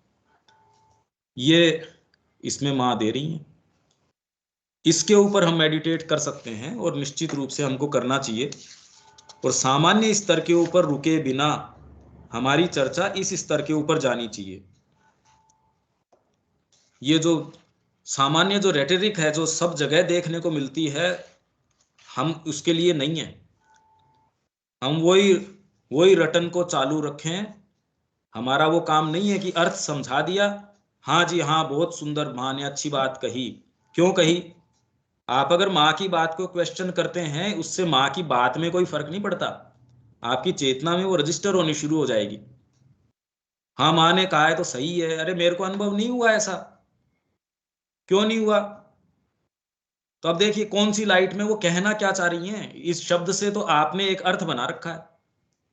ये इसमें माँ दे रही हैं। इसके ऊपर हम मेडिटेट कर सकते हैं और निश्चित रूप से हमको करना चाहिए। और सामान्य स्तर के ऊपर रुके बिना हमारी चर्चा इस स्तर के ऊपर जानी चाहिए। ये जो सामान्य जो रेटरिक है, जो सब जगह देखने को मिलती है, हम उसके लिए नहीं है। हम वही रटन को चालू रखें। हमारा वो काम नहीं है कि अर्थ समझा दिया, हाँ जी हाँ बहुत सुंदर, माँ ने अच्छी बात कही। क्यों कही? आप अगर माँ की बात को क्वेश्चन करते हैं, उससे माँ की बात में कोई फर्क नहीं पड़ता, आपकी चेतना में वो रजिस्टर होनी शुरू हो जाएगी। हाँ माँ ने कहा है तो सही है, अरे मेरे को अनुभव नहीं हुआ ऐसा। क्यों नहीं हुआ? तो अब देखिए कौन सी लाइट में वो कहना क्या चाह रही हैं। इस शब्द से तो आपने एक अर्थ बना रखा है,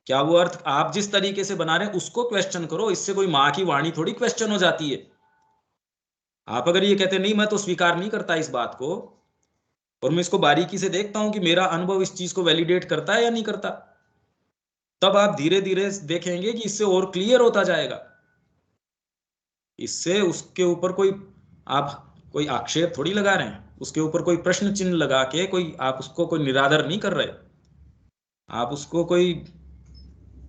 क्या वो अर्थ आप जिस तरीके से बना रहे हैं उसको क्वेश्चन करो। इससे कोई माँ की वाणी थोड़ी क्वेश्चन हो जाती है। आप अगर ये कहते नहीं मैं तो स्वीकार नहीं करता इस बात को, और मैं इसको बारीकी से देखता हूं कि मेरा अनुभव इस चीज को वैलिडेट करता है या नहीं करता, तब आप धीरे धीरे देखेंगे कि इससे और क्लियर होता जाएगा। इससे उसके ऊपर कोई आप कोई आक्षेप थोड़ी लगा रहे हैं, उसके ऊपर कोई प्रश्न चिन्ह लगा के कोई आप उसको कोई निरादर नहीं कर रहे, आप उसको कोई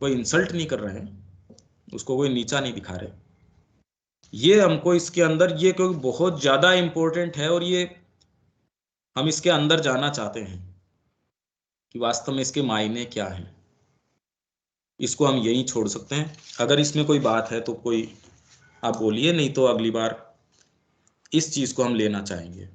कोई इंसल्ट नहीं कर रहे हैं, उसको कोई नीचा नहीं दिखा रहे। ये हमको इसके अंदर ये कोई बहुत ज्यादा इंपॉर्टेंट है, और ये हम इसके अंदर जाना चाहते हैं कि वास्तव में इसके मायने क्या हैं। इसको हम यहीं छोड़ सकते हैं। अगर इसमें कोई बात है तो कोई आप बोलिए, नहीं तो अगली बार इस चीज को हम लेना चाहेंगे।